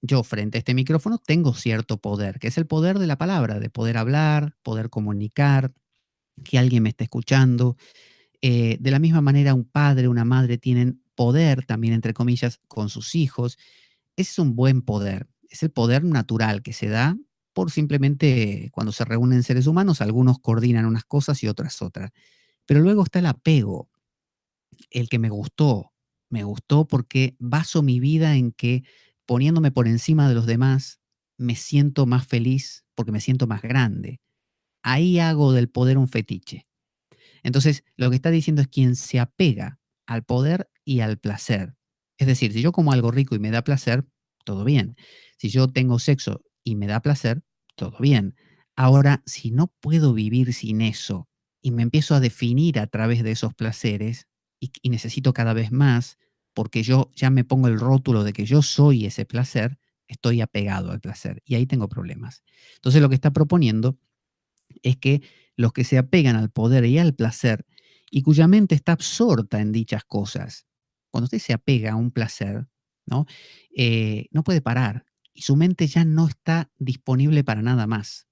S2: yo frente a este micrófono tengo cierto poder, que es el poder de la palabra, de poder hablar, poder comunicar, que alguien me esté escuchando. De la misma manera, un padre, una madre tienen poder, también entre comillas, con sus hijos. Ese es un buen poder. Es el poder natural que se da por simplemente cuando se reúnen seres humanos, algunos coordinan unas cosas y otras otras. Pero luego está el apego, el que me gustó. Me gustó porque baso mi vida en que poniéndome por encima de los demás, me siento más feliz porque me siento más grande. Ahí hago del poder un fetiche. Entonces, lo que está diciendo es quien se apega al poder y al placer. Es decir, si yo como algo rico y me da placer, todo bien. Si yo tengo sexo y me da placer, todo bien. Ahora, si no puedo vivir sin eso y me empiezo a definir a través de esos placeres y necesito cada vez más, porque yo ya me pongo el rótulo de que yo soy ese placer, estoy apegado al placer y ahí tengo problemas. Entonces, lo que está proponiendo es que los que se apegan al poder y al placer y cuya mente está absorta en dichas cosas, cuando usted se apega a un placer, ¿no? No puede parar y su mente ya no está disponible para nada más.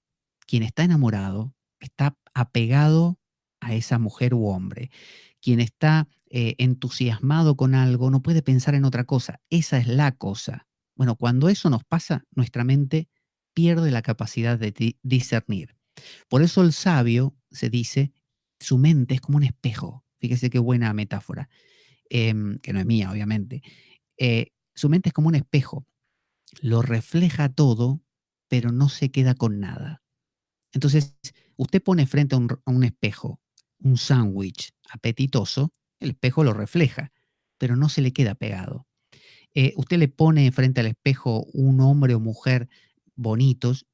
S2: Quien está enamorado está apegado a esa mujer u hombre. Quien está entusiasmado con algo no puede pensar en otra cosa. Esa es la cosa. Bueno, cuando eso nos pasa, nuestra mente pierde la capacidad de discernir. Por eso el sabio se dice, su mente es como un espejo. Fíjese qué buena metáfora, que no es mía, obviamente. Su mente es como un espejo, lo refleja todo, pero no se queda con nada. Entonces, usted pone frente a un espejo un sándwich apetitoso, el espejo lo refleja, pero no se le queda pegado. Usted le pone frente al espejo un hombre o mujer bonitos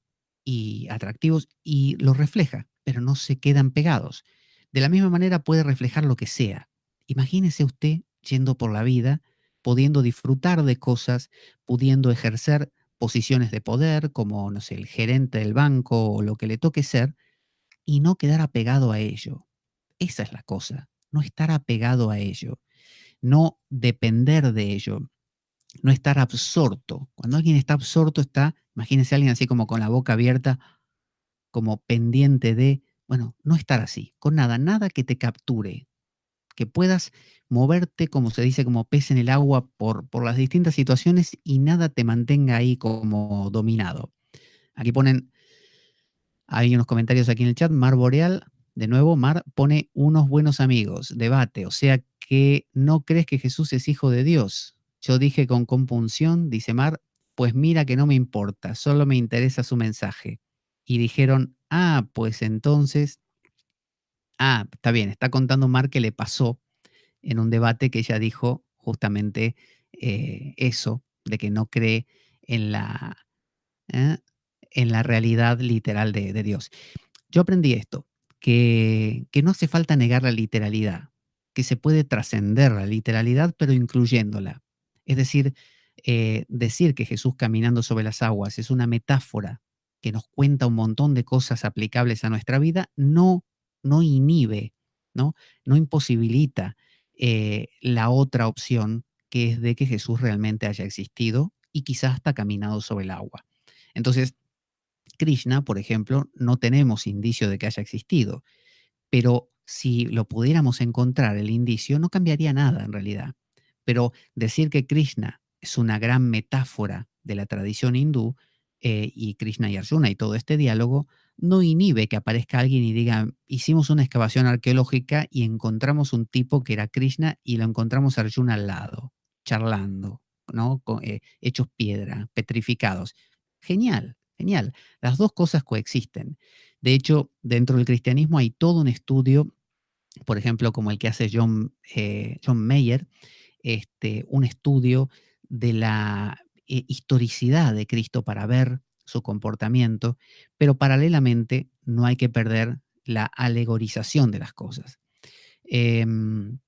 S2: y atractivos y los refleja, pero no se quedan pegados. De la misma manera puede reflejar lo que sea. Imagínese usted yendo por la vida, pudiendo disfrutar de cosas, pudiendo ejercer posiciones de poder, como, no sé, el gerente del banco o lo que le toque ser, y no quedar apegado a ello. Esa es la cosa, no estar apegado a ello, no depender de ello, no estar absorto. Cuando alguien está absorto está, imagínense a alguien así como con la boca abierta, como pendiente de, bueno, no estar así, con nada, nada que te capture, que puedas moverte, como se dice, como pez en el agua por las distintas situaciones y nada te mantenga ahí como dominado. Aquí ponen, hay unos comentarios aquí en el chat, Mar Boreal, de nuevo, Mar pone unos buenos amigos, debate, o sea que no crees que Jesús es hijo de Dios. Yo dije con compunción, dice Mar, pues mira que no me importa, solo me interesa su mensaje. Y dijeron, pues entonces, está bien, está contando Mar que le pasó en un debate que ella dijo justamente eso, de que no cree en la, ¿eh? En la realidad literal de Dios. Yo aprendí esto, que no hace falta negar la literalidad, que se puede trascender la literalidad, pero incluyéndola. Es decir, decir que Jesús caminando sobre las aguas es una metáfora que nos cuenta un montón de cosas aplicables a nuestra vida, no inhibe, ¿no? No imposibilita la otra opción, que es de que Jesús realmente haya existido y quizás hasta caminado sobre el agua. Entonces, Krishna, por ejemplo, no tenemos indicio de que haya existido, pero si lo pudiéramos encontrar, el indicio, no cambiaría nada en realidad. Pero decir que Krishna es una gran metáfora de la tradición hindú, y Krishna y Arjuna y todo este diálogo, no inhibe que aparezca alguien y diga, hicimos una excavación arqueológica y encontramos un tipo que era Krishna y lo encontramos a Arjuna al lado, charlando, ¿no? Hechos piedra, petrificados. Genial, genial. Las dos cosas coexisten. De hecho, dentro del cristianismo hay todo un estudio, por ejemplo, como el que hace John Mayer, un estudio de la historicidad de Cristo para ver su comportamiento, pero paralelamente no hay que perder la alegorización de las cosas. Em,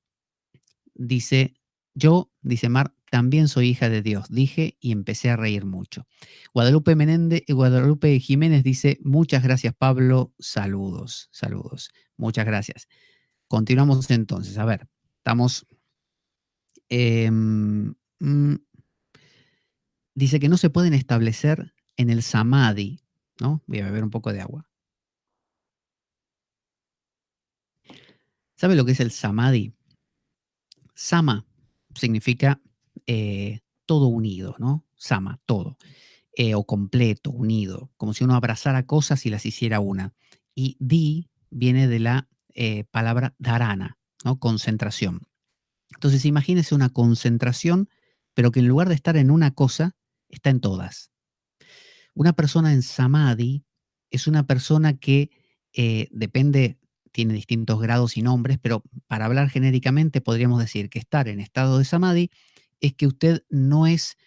S2: dice Mar, también soy hija de Dios, dije y empecé a reír mucho. Guadalupe Jiménez dice, muchas gracias Pablo, saludos, saludos, muchas gracias. Continuamos entonces, a ver, estamos... dice que no se pueden establecer en el samadhi, ¿no? Voy a beber un poco de agua. ¿Sabe lo que es el samadhi? Sama significa todo unido, ¿no? Sama, todo. O completo, unido, como si uno abrazara cosas y las hiciera una. Y di viene de la palabra dharana, ¿no? Concentración. Entonces imagínese una concentración, pero que en lugar de estar en una cosa, está en todas. Una persona en samadhi es una persona que depende, tiene distintos grados y nombres, pero para hablar genéricamente podríamos decir que estar en estado de samadhi es que usted no es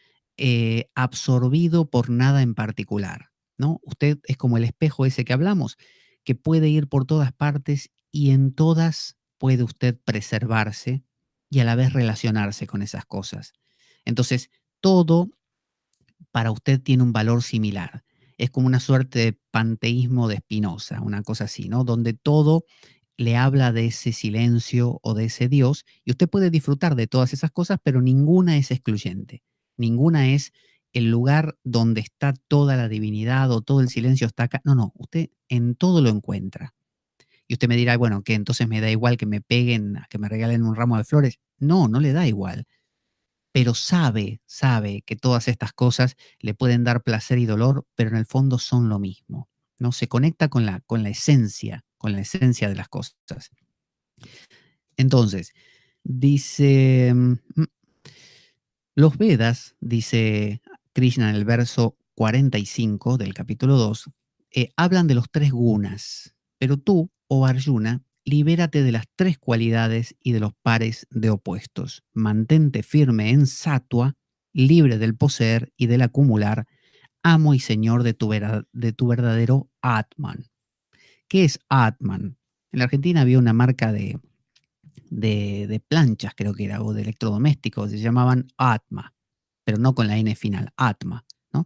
S2: absorbido por nada en particular, ¿no? Usted es como el espejo ese que hablamos, que puede ir por todas partes y en todas puede usted preservarse y a la vez relacionarse con esas cosas. Entonces, todo para usted tiene un valor similar. Es como una suerte de panteísmo de Spinoza, una cosa así, ¿no? Donde todo le habla de ese silencio o de ese Dios, y usted puede disfrutar de todas esas cosas, pero ninguna es excluyente. Ninguna es el lugar donde está toda la divinidad o todo el silencio está acá. No, no, usted en todo lo encuentra. Y usted me dirá, bueno, que entonces me da igual que me peguen, que me regalen un ramo de flores. No, no le da igual. Pero sabe que todas estas cosas le pueden dar placer y dolor, pero en el fondo son lo mismo, ¿no? Se conecta con la esencia de las cosas. Entonces, dice, los Vedas, dice Krishna en el verso 45 del capítulo 2, hablan de los tres gunas, pero tú, oh Arjuna, libérate de las tres cualidades y de los pares de opuestos. Mantente firme en sattva, libre del poseer y del acumular, amo y señor de tu verdadero Atman. ¿Qué es Atman? En la Argentina había una marca de planchas, creo que era, o de electrodomésticos, se llamaban Atma, pero no con la N final, Atma, ¿no?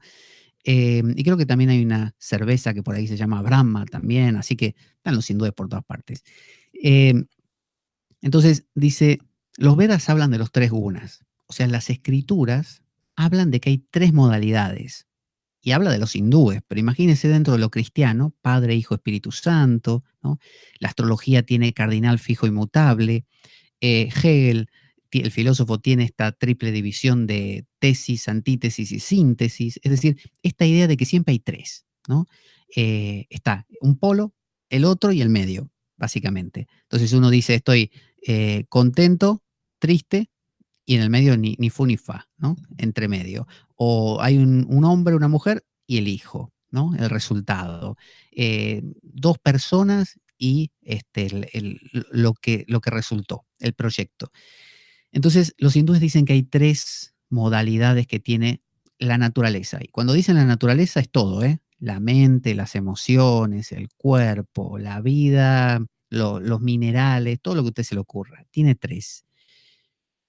S2: Y creo que también hay una cerveza que por ahí se llama Brahma también, así que están los hindúes por todas partes. Entonces dice, los Vedas hablan de los tres gunas, o sea, las escrituras hablan de que hay tres modalidades, y habla de los hindúes, pero imagínense dentro de lo cristiano, Padre, Hijo, Espíritu Santo, ¿no? La astrología tiene cardinal fijo inmutable, Hegel, el filósofo, tiene esta triple división de tesis, antítesis y síntesis, es decir, esta idea de que siempre hay tres, ¿no? Está un polo, el otro y el medio, básicamente. Entonces uno dice, estoy contento, triste, y en el medio ni fu ni fa, ¿no? Entre medio. O hay un hombre, una mujer y el hijo, ¿no? El resultado. Dos personas y lo que resultó, el proyecto. Entonces, los hindúes dicen que hay tres modalidades que tiene la naturaleza. Y cuando dicen la naturaleza es todo, ¿eh? La mente, las emociones, el cuerpo, la vida, los minerales, todo lo que a usted se le ocurra. Tiene tres.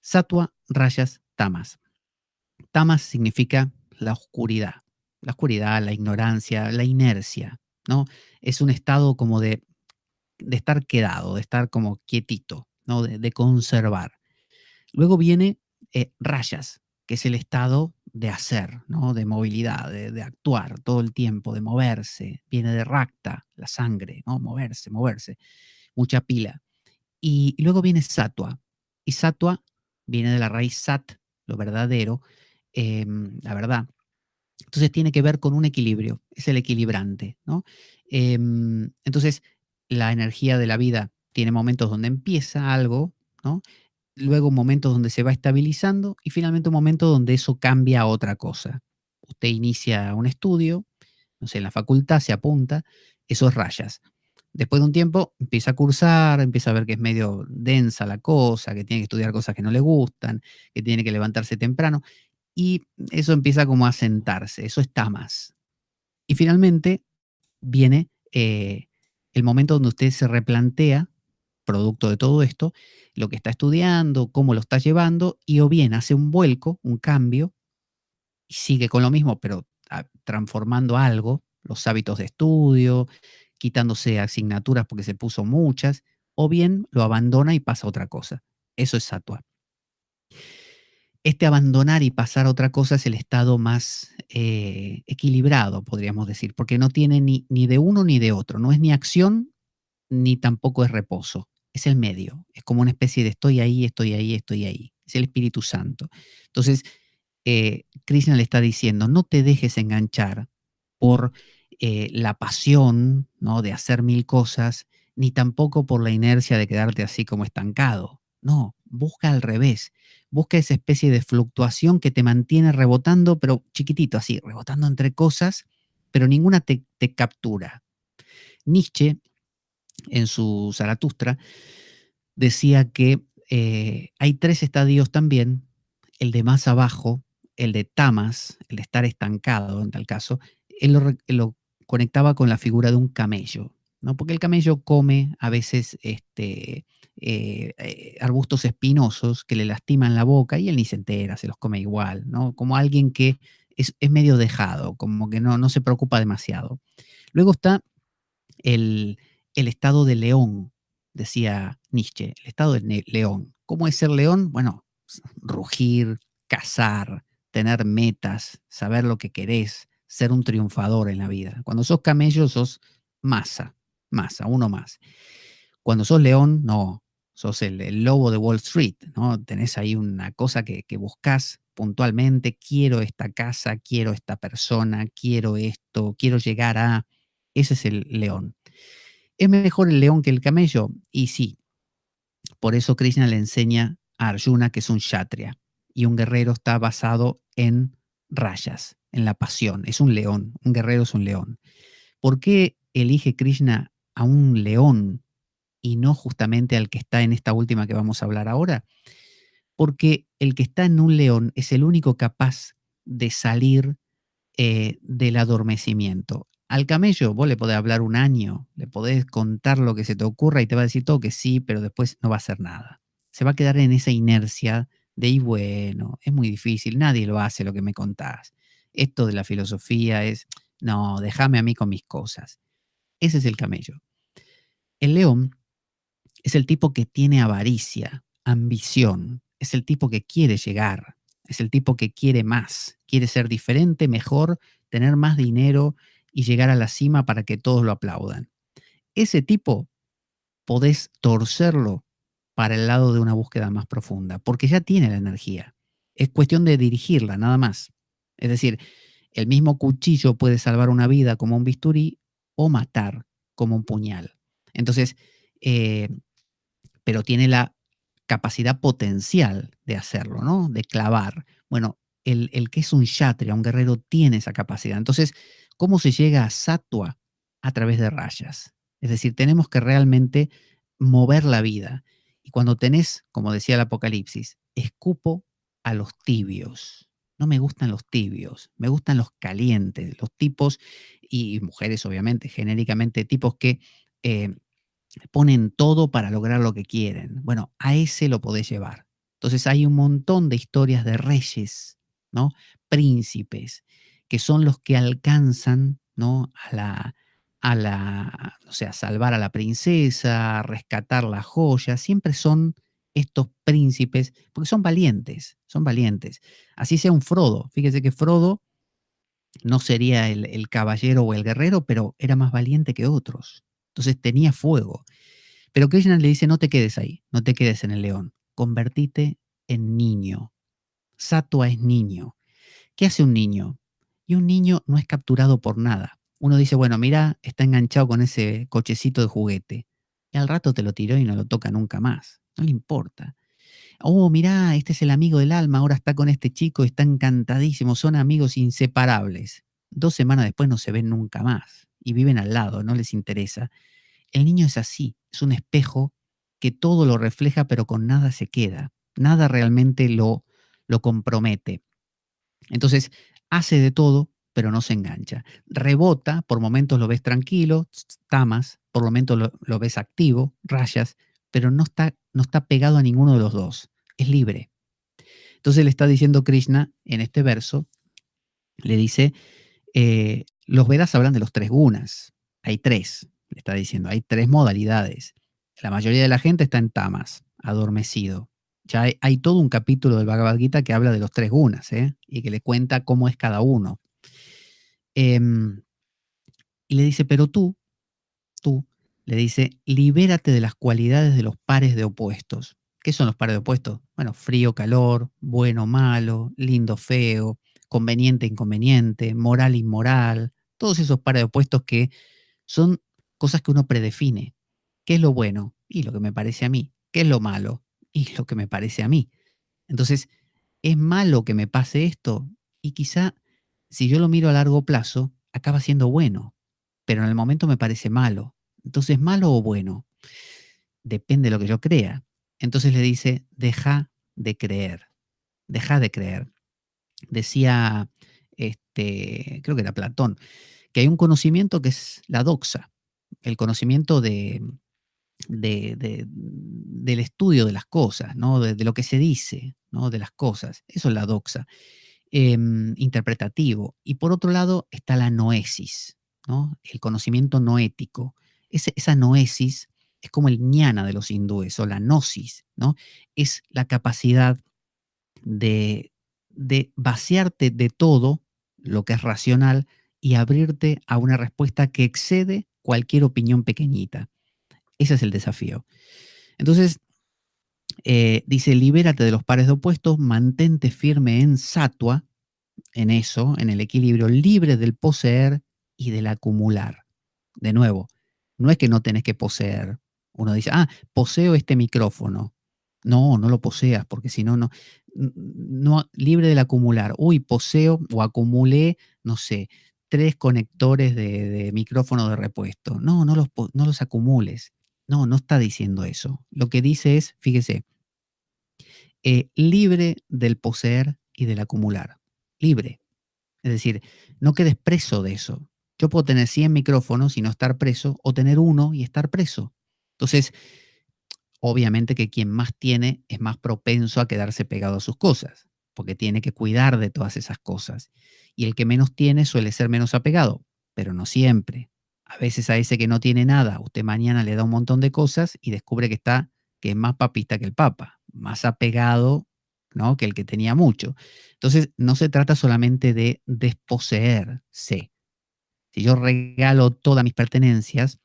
S2: Sattva, rayas, tamas. Tamas significa la oscuridad, la ignorancia, la inercia, ¿no? Es un estado como de estar quedado, de estar como quietito, ¿no? De conservar. Luego viene rayas, que es el estado de hacer, ¿no? De movilidad, de actuar todo el tiempo, de moverse. Viene de rakta, la sangre, ¿no? Moverse, moverse, mucha pila. Y luego viene sattva. Y sattva viene de la raíz sat, lo verdadero, la verdad. Entonces tiene que ver con un equilibrio, es el equilibrante, ¿no? Entonces, la energía de la vida tiene momentos donde empieza algo, ¿no? Luego momentos donde se va estabilizando y finalmente un momento donde eso cambia a otra cosa. Usted inicia un estudio, no sé, en la facultad se apunta, eso es rayas. Después de un tiempo empieza a cursar, empieza a ver que es medio densa la cosa, que tiene que estudiar cosas que no le gustan, que tiene que levantarse temprano, y eso empieza como a sentarse, eso está más. Y finalmente viene el momento donde usted se replantea, producto de todo esto, lo que está estudiando, cómo lo está llevando, y o bien hace un vuelco, un cambio, y sigue con lo mismo, pero transformando algo, los hábitos de estudio, quitándose asignaturas porque se puso muchas, o bien lo abandona y pasa a otra cosa. Eso es sattva. Este abandonar y pasar a otra cosa es el estado más equilibrado, podríamos decir, porque no tiene ni de uno ni de otro. No es ni acción ni tampoco es reposo. Es el medio. Es como una especie de estoy ahí, estoy ahí, estoy ahí. Es el Espíritu Santo. Entonces, Krishna le está diciendo, no te dejes enganchar por la pasión, ¿no? De hacer mil cosas, ni tampoco por la inercia de quedarte así como estancado. No, busca al revés. Busca esa especie de fluctuación que te mantiene rebotando, pero chiquitito, así, rebotando entre cosas, pero ninguna te captura. Nietzsche, en su Zaratustra, decía que hay tres estadios también, el de más abajo, el de tamas, el de estar estancado en tal caso, él lo conectaba con la figura de un camello, ¿no? Porque el camello come a veces arbustos espinosos que le lastiman la boca y él ni se entera, se los come igual, ¿no? Como alguien que es medio dejado, como que no se preocupa demasiado. Luego está el estado de león. decía Nietzsche, el estado del león. ¿Cómo es ser león? Bueno, rugir, cazar, tener metas, saber lo que querés, ser un triunfador en la vida. Cuando sos camello, sos masa, uno más. Cuando sos león, no, sos el lobo de Wall Street, ¿no? Tenés ahí una cosa que buscás puntualmente, quiero esta casa, quiero esta persona, quiero esto, quiero llegar a... Ese es el león. ¿Es mejor el león que el camello? Y sí, por eso Krishna le enseña a Arjuna que es un kshatriya y un guerrero está basado en rayas, en la pasión. Es un león, un guerrero es un león. ¿Por qué elige Krishna a un león y no justamente al que está en esta última que vamos a hablar ahora? Porque el que está en un león es el único capaz de salir del adormecimiento. Al camello vos le podés hablar un año, le podés contar lo que se te ocurra y te va a decir todo que sí, pero después no va a hacer nada. Se va a quedar en esa inercia de, y bueno, es muy difícil, nadie lo hace lo que me contás. Esto de la filosofía es, no, déjame a mí con mis cosas. Ese es el camello. El león es el tipo que tiene avaricia, ambición, es el tipo que quiere llegar, es el tipo que quiere más, quiere ser diferente, mejor, tener más dinero y llegar a la cima para que todos lo aplaudan. Ese tipo podés torcerlo para el lado de una búsqueda más profunda, porque ya tiene la energía. Es cuestión de dirigirla, nada más. Es decir, el mismo cuchillo puede salvar una vida como un bisturí o matar como un puñal. Entonces, eh, pero tiene la capacidad potencial de hacerlo, ¿no? De clavar. Bueno, el que es un kshatriya, un guerrero, tiene esa capacidad. Entonces, ¿cómo se llega a sattva? A través de rayas. Es decir, tenemos que realmente mover la vida. Y cuando tenés, como decía el Apocalipsis, escupo a los tibios. No me gustan los tibios, me gustan los calientes, los tipos, y mujeres obviamente, genéricamente, tipos que eh, ponen todo para lograr lo que quieren. Bueno, a ese lo podés llevar. Entonces hay un montón de historias de reyes, ¿no? Príncipes, que son los que alcanzan, ¿no? O sea, salvar a la princesa, a rescatar la joya. Siempre son estos príncipes, porque son valientes, son valientes. Así sea un Frodo. Fíjese que Frodo no sería el caballero o el guerrero, pero era más valiente que otros. Entonces tenía fuego. Pero Krishna le dice, no te quedes ahí, no te quedes en el león, convertite en niño. Sattva es niño. ¿Qué hace un niño? Y un niño no es capturado por nada. Uno dice, bueno, mira, está enganchado con ese cochecito de juguete. Y al rato te lo tiró y no lo toca nunca más. No le importa. Oh, mirá, este es el amigo del alma, ahora está con este chico, está encantadísimo, son amigos inseparables. 2 semanas después no se ven nunca más y viven al lado, no les interesa. El niño es así, es un espejo que todo lo refleja pero con nada se queda, nada realmente lo compromete. Entonces hace de todo pero no se engancha. Rebota, por momentos lo ves tranquilo, tamas, por momentos lo ves activo, rayas, pero no está pegado a ninguno de los dos, es libre. Entonces le está diciendo Krishna en este verso, le dice, los Vedas hablan de los tres gunas. Hay tres, le está diciendo, hay tres modalidades. La mayoría de la gente está en tamas, adormecido. Ya hay todo un capítulo del Bhagavad Gita que habla de los tres gunas, y que le cuenta cómo es cada uno. Y le dice, pero tú, le dice, libérate de las cualidades de los pares de opuestos. ¿Qué son los pares de opuestos? Bueno, frío, calor, bueno, malo, lindo, feo, conveniente, inconveniente, moral, inmoral, todos esos pares de opuestos que son cosas que uno predefine. ¿Qué es lo bueno? Y lo que me parece a mí. ¿Qué es lo malo? Y lo que me parece a mí. Entonces, ¿es malo que me pase esto? Y quizá, si yo lo miro a largo plazo, acaba siendo bueno, pero en el momento me parece malo. Entonces, ¿malo o bueno? Depende de lo que yo crea. Entonces le dice, deja de creer, deja de creer. Decía, creo que era Platón, que hay un conocimiento que es la doxa, el conocimiento del estudio de las cosas, ¿no? De lo que se dice, ¿no? De las cosas. Eso es la doxa, interpretativo. Y por otro lado está la noesis, ¿no? El conocimiento noético. Esa noesis es como el jnana de los hindúes o la gnosis, ¿no? Es la capacidad de, de vaciarte de todo lo que es racional y abrirte a una respuesta que excede cualquier opinión pequeñita. Ese es el desafío. Entonces, dice, libérate de los pares de opuestos, mantente firme en sattva, en eso, en el equilibrio, libre del poseer y del acumular. De nuevo, no es que no tenés que poseer. Uno dice, poseo este micrófono. No, no lo poseas, porque si no, no, libre del acumular. Uy, poseo o acumulé, no sé, 3 conectores de micrófono de repuesto. No, no los acumules. No, no está diciendo eso. Lo que dice es, fíjese, libre del poseer y del acumular. Libre. Es decir, no quedes preso de eso. Yo puedo tener 100 micrófonos y no estar preso, o tener uno y estar preso. Entonces, obviamente que quien más tiene es más propenso a quedarse pegado a sus cosas, porque tiene que cuidar de todas esas cosas. Y el que menos tiene suele ser menos apegado, pero no siempre. A veces a ese que no tiene nada, usted mañana le da un montón de cosas y descubre que es más papista que el papa, más apegado, ¿no?, que el que tenía mucho. Entonces, no se trata solamente de desposeerse. Si yo regalo todas mis pertenencias,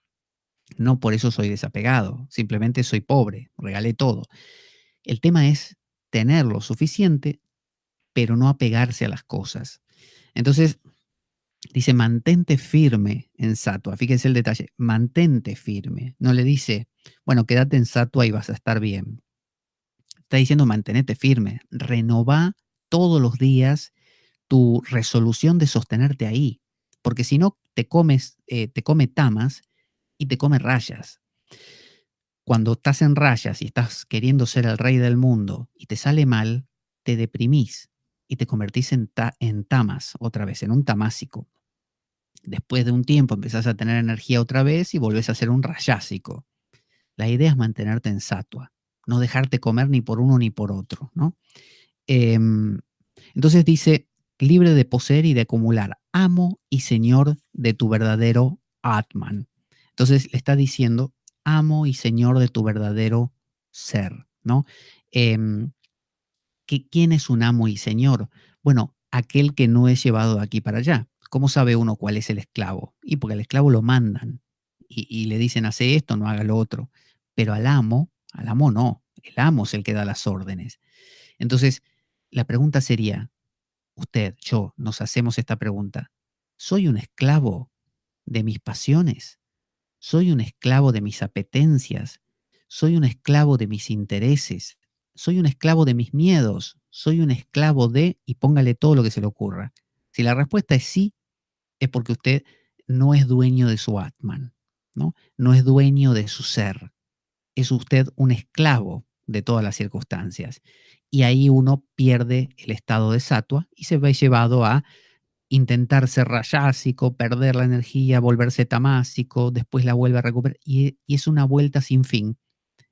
S2: no por eso soy desapegado, simplemente soy pobre, regalé todo. El tema es tener lo suficiente, pero no apegarse a las cosas. Entonces, dice, mantente firme en sattva. Fíjense el detalle, mantente firme. No le dice, bueno, quédate en sattva y vas a estar bien. Está diciendo, mantenete firme. Renová todos los días tu resolución de sostenerte ahí. Porque si no, te come tamas y te come rayas. Cuando estás en rayas y estás queriendo ser el rey del mundo y te sale mal, te deprimís y te convertís en tamas otra vez, en un tamásico. Después de un tiempo empezás a tener energía otra vez y volvés a ser un rayásico. La idea es mantenerte en sattva, no dejarte comer ni por uno ni por otro, ¿no? Entonces dice, libre de poseer y de acumular, amo y señor de tu verdadero Atman. Entonces le está diciendo, amo y señor de tu verdadero ser, ¿no? ¿Quién es un amo y señor? Bueno, aquel que no es llevado de aquí para allá. ¿Cómo sabe uno cuál es el esclavo? Y porque al esclavo lo mandan y le dicen, hace esto, no haga lo otro. Pero al amo no. El amo es el que da las órdenes. Entonces, la pregunta sería, usted, yo, nos hacemos esta pregunta. ¿Soy un esclavo de mis pasiones? ¿Soy un esclavo de mis apetencias? ¿Soy un esclavo de mis intereses? ¿Soy un esclavo de mis miedos? ¿Soy un esclavo de...? Y póngale todo lo que se le ocurra. Si la respuesta es sí, es porque usted no es dueño de su Atman, ¿no? No es dueño de su ser. Es usted un esclavo de todas las circunstancias. Y ahí uno pierde el estado de sattva y se ve llevado a intentar ser rayásico, perder la energía, volverse tamásico, después la vuelve a recuperar. Y es una vuelta sin fin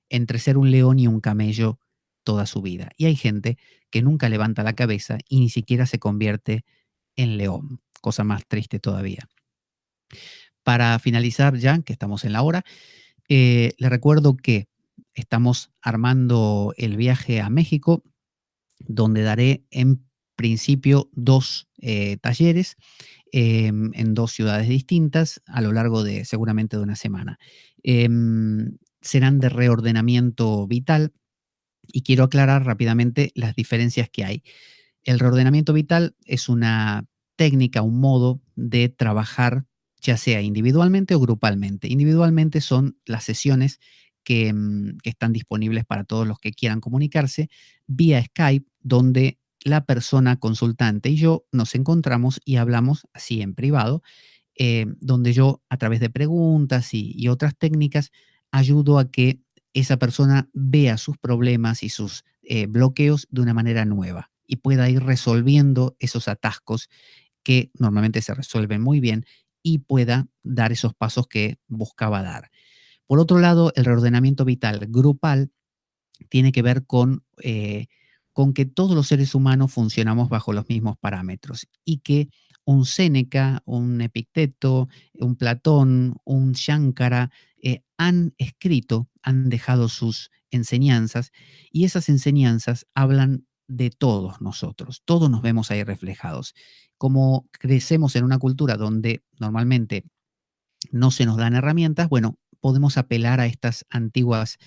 S2: entre ser un león y un camello toda su vida. Y hay gente que nunca levanta la cabeza y ni siquiera se convierte en león, cosa más triste todavía. Para finalizar ya, que estamos en la hora, le recuerdo que estamos armando el viaje a México, donde daré en principio 2 talleres en 2 ciudades distintas a lo largo de seguramente de una semana. Serán de reordenamiento vital y quiero aclarar rápidamente las diferencias que hay. El reordenamiento vital es una técnica, un modo de trabajar, ya sea individualmente o grupalmente. Individualmente son las sesiones que están disponibles para todos los que quieran comunicarse vía Skype, donde la persona consultante y yo nos encontramos y hablamos así en privado, donde yo a través de preguntas y otras técnicas ayudo a que esa persona vea sus problemas y sus bloqueos de una manera nueva y pueda ir resolviendo esos atascos que normalmente se resuelven muy bien y pueda dar esos pasos que buscaba dar. Por otro lado, el reordenamiento vital grupal tiene que ver con que todos los seres humanos funcionamos bajo los mismos parámetros y que un Séneca, un Epicteto, un Platón, un Shankara, han escrito, han dejado sus enseñanzas, y esas enseñanzas hablan de todos nosotros. Todos nos vemos ahí reflejados. Como crecemos en una cultura donde normalmente no se nos dan herramientas, bueno, podemos apelar a estas antiguos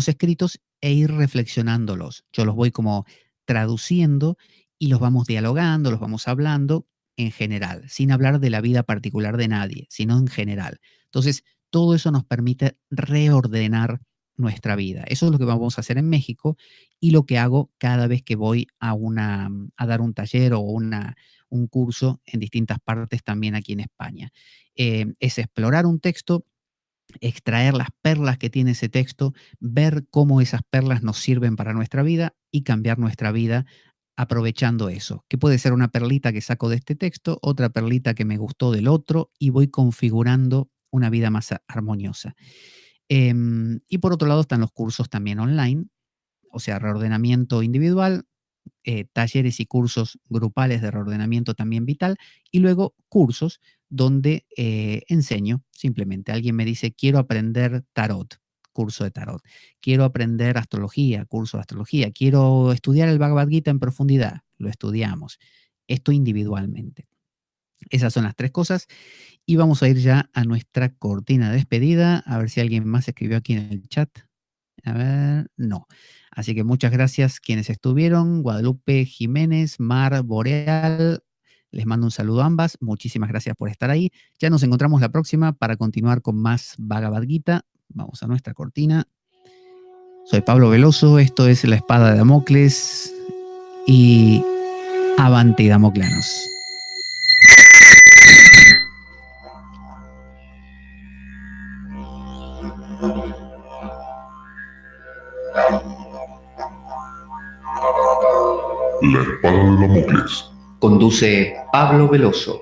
S2: escritos e ir reflexionándolos. Yo los voy como traduciendo y los vamos dialogando, los vamos hablando en general, sin hablar de la vida particular de nadie, sino en general. Entonces, todo eso nos permite reordenar nuestra vida. Eso es lo que vamos a hacer en México y lo que hago cada vez que voy a dar un taller o un curso en distintas partes también aquí en España. Es explorar un texto, extraer las perlas que tiene ese texto, ver cómo esas perlas nos sirven para nuestra vida y cambiar nuestra vida aprovechando eso, que puede ser una perlita que saco de este texto, otra perlita que me gustó del otro, y voy configurando una vida más armoniosa. Y por otro lado están los cursos también online, o sea, reordenamiento individual, talleres y cursos grupales de reordenamiento también vital, y luego cursos donde enseño simplemente. Alguien me dice, quiero aprender tarot, curso de tarot. Quiero aprender astrología, curso de astrología. Quiero estudiar el Bhagavad Gita en profundidad, lo estudiamos. Esto individualmente. Esas son las tres cosas. Y vamos a ir ya a nuestra cortina de despedida. A ver si alguien más escribió aquí en el chat. A ver, no. Así que muchas gracias quienes estuvieron. Guadalupe Jiménez, Mar Boreal. Les mando un saludo a ambas. Muchísimas gracias por estar ahí. Ya nos encontramos la próxima para continuar con más Bhagavad Gita. Vamos a nuestra cortina. Soy Pablo Veloso. Esto es La Espada de Damocles. Y Avanti Damocleanos.
S1: La Espada de Damocles.
S2: Conduce Pablo Veloso.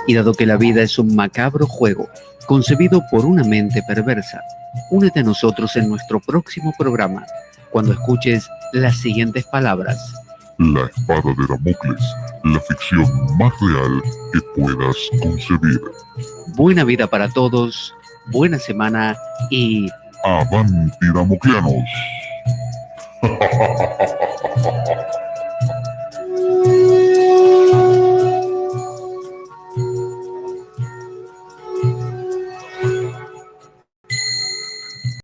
S2: Y dado que la vida es un macabro juego concebido por una mente perversa, únete a nosotros en nuestro próximo programa, cuando escuches las siguientes palabras.
S1: La Espada de Damocles, la ficción más real que puedas concebir.
S2: Buena vida para todos, buena semana y...
S1: ¡Avanti Damocleanos!